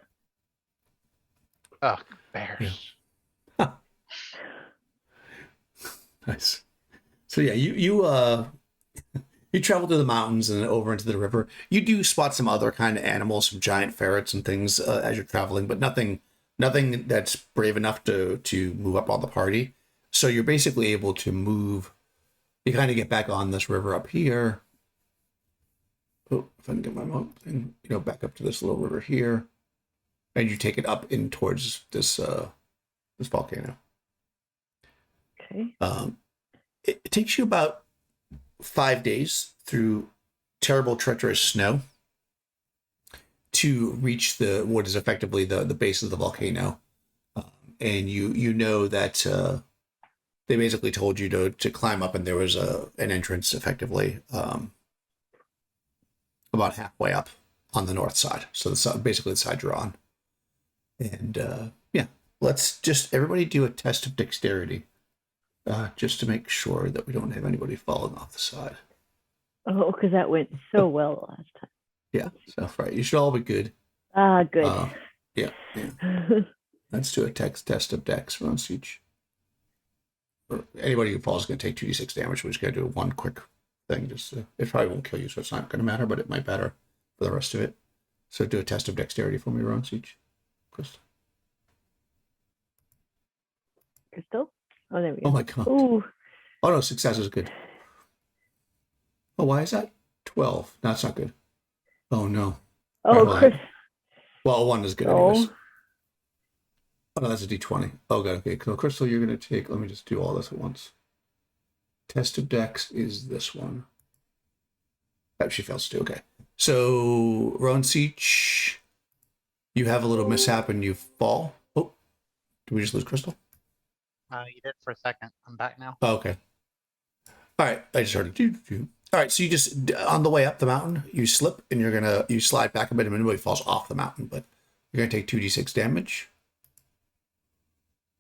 Ugh, bears. Yeah. Nice. So yeah, you travel through the mountains and over into the river. You do spot some other kind of animals, some giant ferrets and things as you're traveling, but nothing that's brave enough to move up on the party. So you're basically able to move. You kind of get back on this river up here. Oh, if I can get my thing, back up to this little river here, and you take it up in towards this volcano. Okay. It takes you about 5 days through terrible, treacherous snow to reach what is effectively the base of the volcano, and you know that they basically told you to climb up, and there was an entrance effectively about halfway up on the north side. So basically the side you're on, and yeah, let's just everybody do a test of dexterity. Just to make sure that we don't have anybody falling off the side. Oh, because that went so well last time. Yeah, so right. You should all be good. Good. Yeah. Let's do a test of dex on each. Or anybody who falls is going to take 2d6 damage. We're just going to do one quick thing. It probably won't kill you, so it's not going to matter, but it might matter for the rest of it. So do a test of dexterity for me, Ron Siege. Crystal. Oh, there we go. Oh my god. Ooh. Oh no, success is good. Oh, why is that 12? No, that's not good. Oh no. Oh, right, Chris. Well, 1 is good anyways. Oh no, that's a d20. Oh god, okay. So Crystal, you're gonna take, let me just do all this at once. Test of dex is this one. Oh, she fails to. Okay. So Ron Siege, you have a little mishap and you fall. Oh, did we just lose Crystal? You did for a second. I'm back now. Oh, okay. All right. I just heard it. All right. So you just, on the way up the mountain, you slip and you slide back a bit and nobody falls off the mountain, but you're going to take 2d6 damage.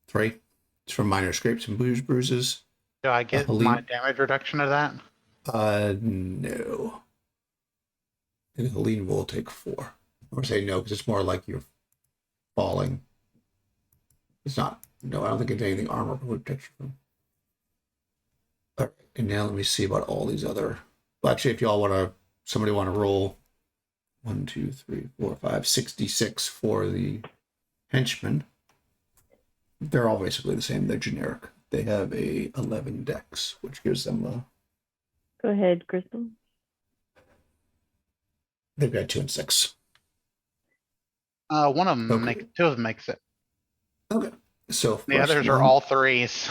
3. It's from minor scrapes and bruises. Do I get my damage reduction of that? No. And Helene will take 4. Or say no, because it's more like you're falling. It's not. No, I don't think it's anything armor would protect you from. All right, and now let me see about all these other. Well, actually, if y'all somebody want to roll 1, 2, 3, 4, 5, 66 for the henchmen. They're all basically the same. They're generic. They have a 11 dex, which gives them a. Go ahead, Crystal. They've got 2 and 6. One of them Okay. 2 of them makes it. Okay. So the others are all 3s.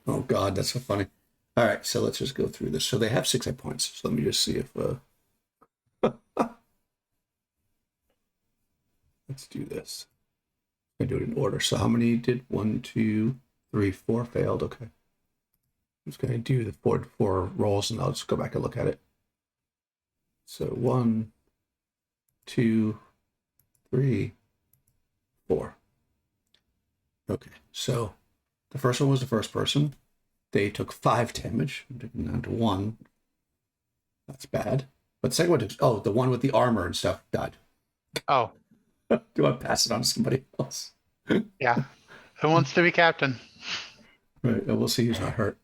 Oh god, that's so funny. All right, so let's just go through this. So they have 6 hit points. So let me just see if let's do this. I do it in order. So how many did 1, 2, 3, 4 failed? Okay. I'm just gonna do the four rolls and I'll just go back and look at it. So 1, 2, 3, 4. Okay, so the first one was the first person. They took 5 damage. I'm taking down to 1. That's bad. But the second one took, the one with the armor and stuff died. Oh. Do I pass it on to somebody else? Yeah. Who wants to be captain? Right, we'll see who's not hurt.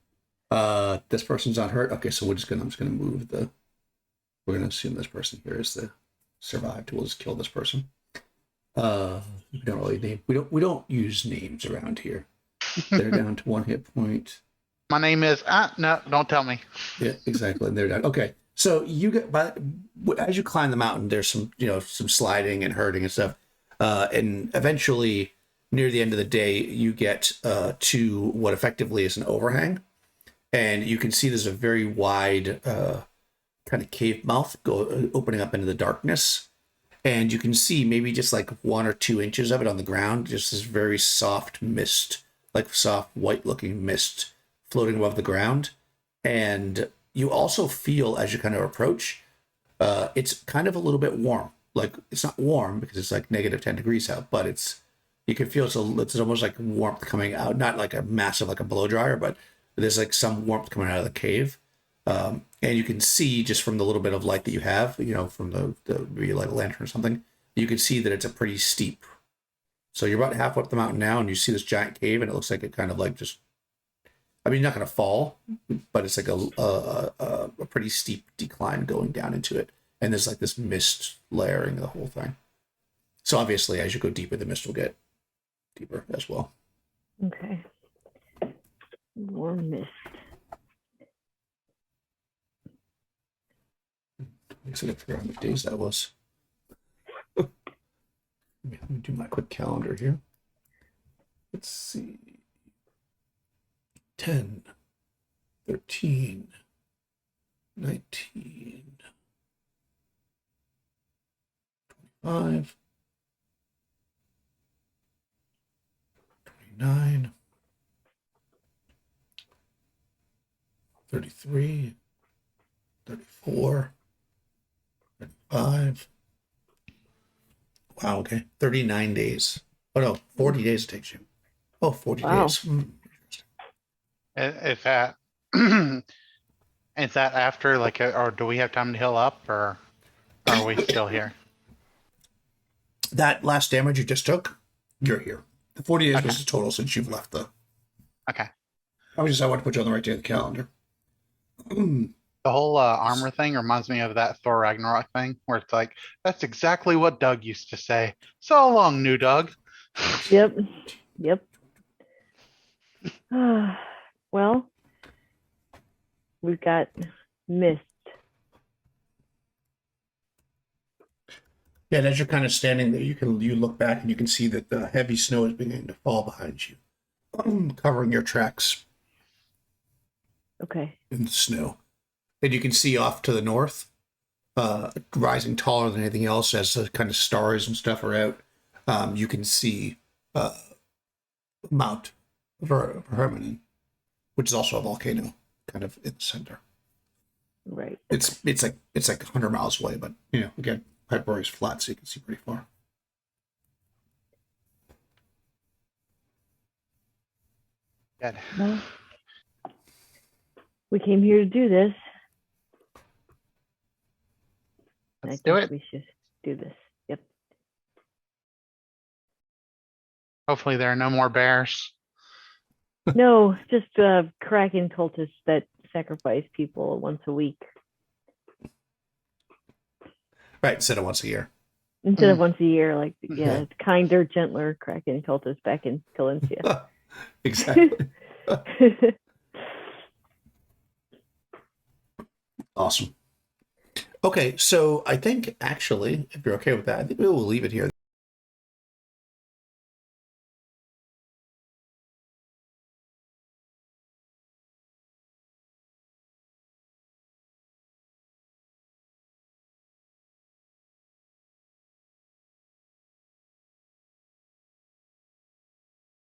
This person's unhurt. Okay, so I'm just gonna move the. We're gonna assume this person here is the survived. We'll just kill this person. We don't really name. We don't use names around here. They're down to 1 hit point. My name is no, don't tell me. Yeah, exactly. And they're down. Okay, so you get, but as you climb the mountain, there's some sliding and hurting and stuff, and eventually, near the end of the day, you get to what effectively is an overhang, and you can see there's a very wide kind of cave mouth opening up into the darkness. And you can see maybe just like 1 or 2 inches of it on the ground, just this very soft mist, like soft white looking mist floating above the ground. And you also feel as you kind of approach, it's kind of a little bit warm. Like it's not warm because it's like -10 degrees out, but you can feel it's almost like warmth coming out, not like a massive, like a blow dryer, but there's like some warmth coming out of the cave. And you can see just from the little bit of light that you have, from the maybe like a lantern or something, you can see that it's a pretty steep. So you're about halfway up the mountain now, and you see this giant cave, and it looks like it kind of like just. I mean, you're not going to fall, but it's like a pretty steep decline going down into it, and there's like this mist layering the whole thing. So obviously, as you go deeper, the mist will get deeper as well. Okay. More mist. I gotta figure out how many days that was. Let me do my quick calendar here. Let's see. 10, 13, 19, 25, 29, 33, 34, 35. Wow, okay. 39 days. Oh no, 40 days it takes you. Oh, 40 Wow. days. Is that is that after or do we have time to heal up, or are we still here? That last damage you just took, you're here. The 40 days Okay. was the total since you've left the. Okay. I want to put you on the right day of the calendar. The whole armor thing reminds me of that Thor Ragnarok thing, where it's like, that's exactly what Doug used to say. So long, new Doug. Yep. Well, we've got mist. Yeah, and as you're kind of standing there, you look back and you can see that the heavy snow is beginning to fall behind you, covering your tracks Okay. in the snow. And you can see off to the north, rising taller than anything else as the kind of stars and stuff are out. You can see Mount Herman, which is also a volcano, kind of in the center. Right. It's like 100 miles away, but again, Hyperborea is flat, so you can see pretty far. Good. Well, we came here to do this. Let's I do think it. we should do this. Yep. Hopefully there are no more bears. No, just Kraken cultists that sacrifice people once a week Right, instead of once a year. instead of once a year. Like, yeah, kinder, gentler Kraken cultists back in Calencia. Exactly. Awesome. Okay, so I think actually, if you're okay with that, I think we will leave it here.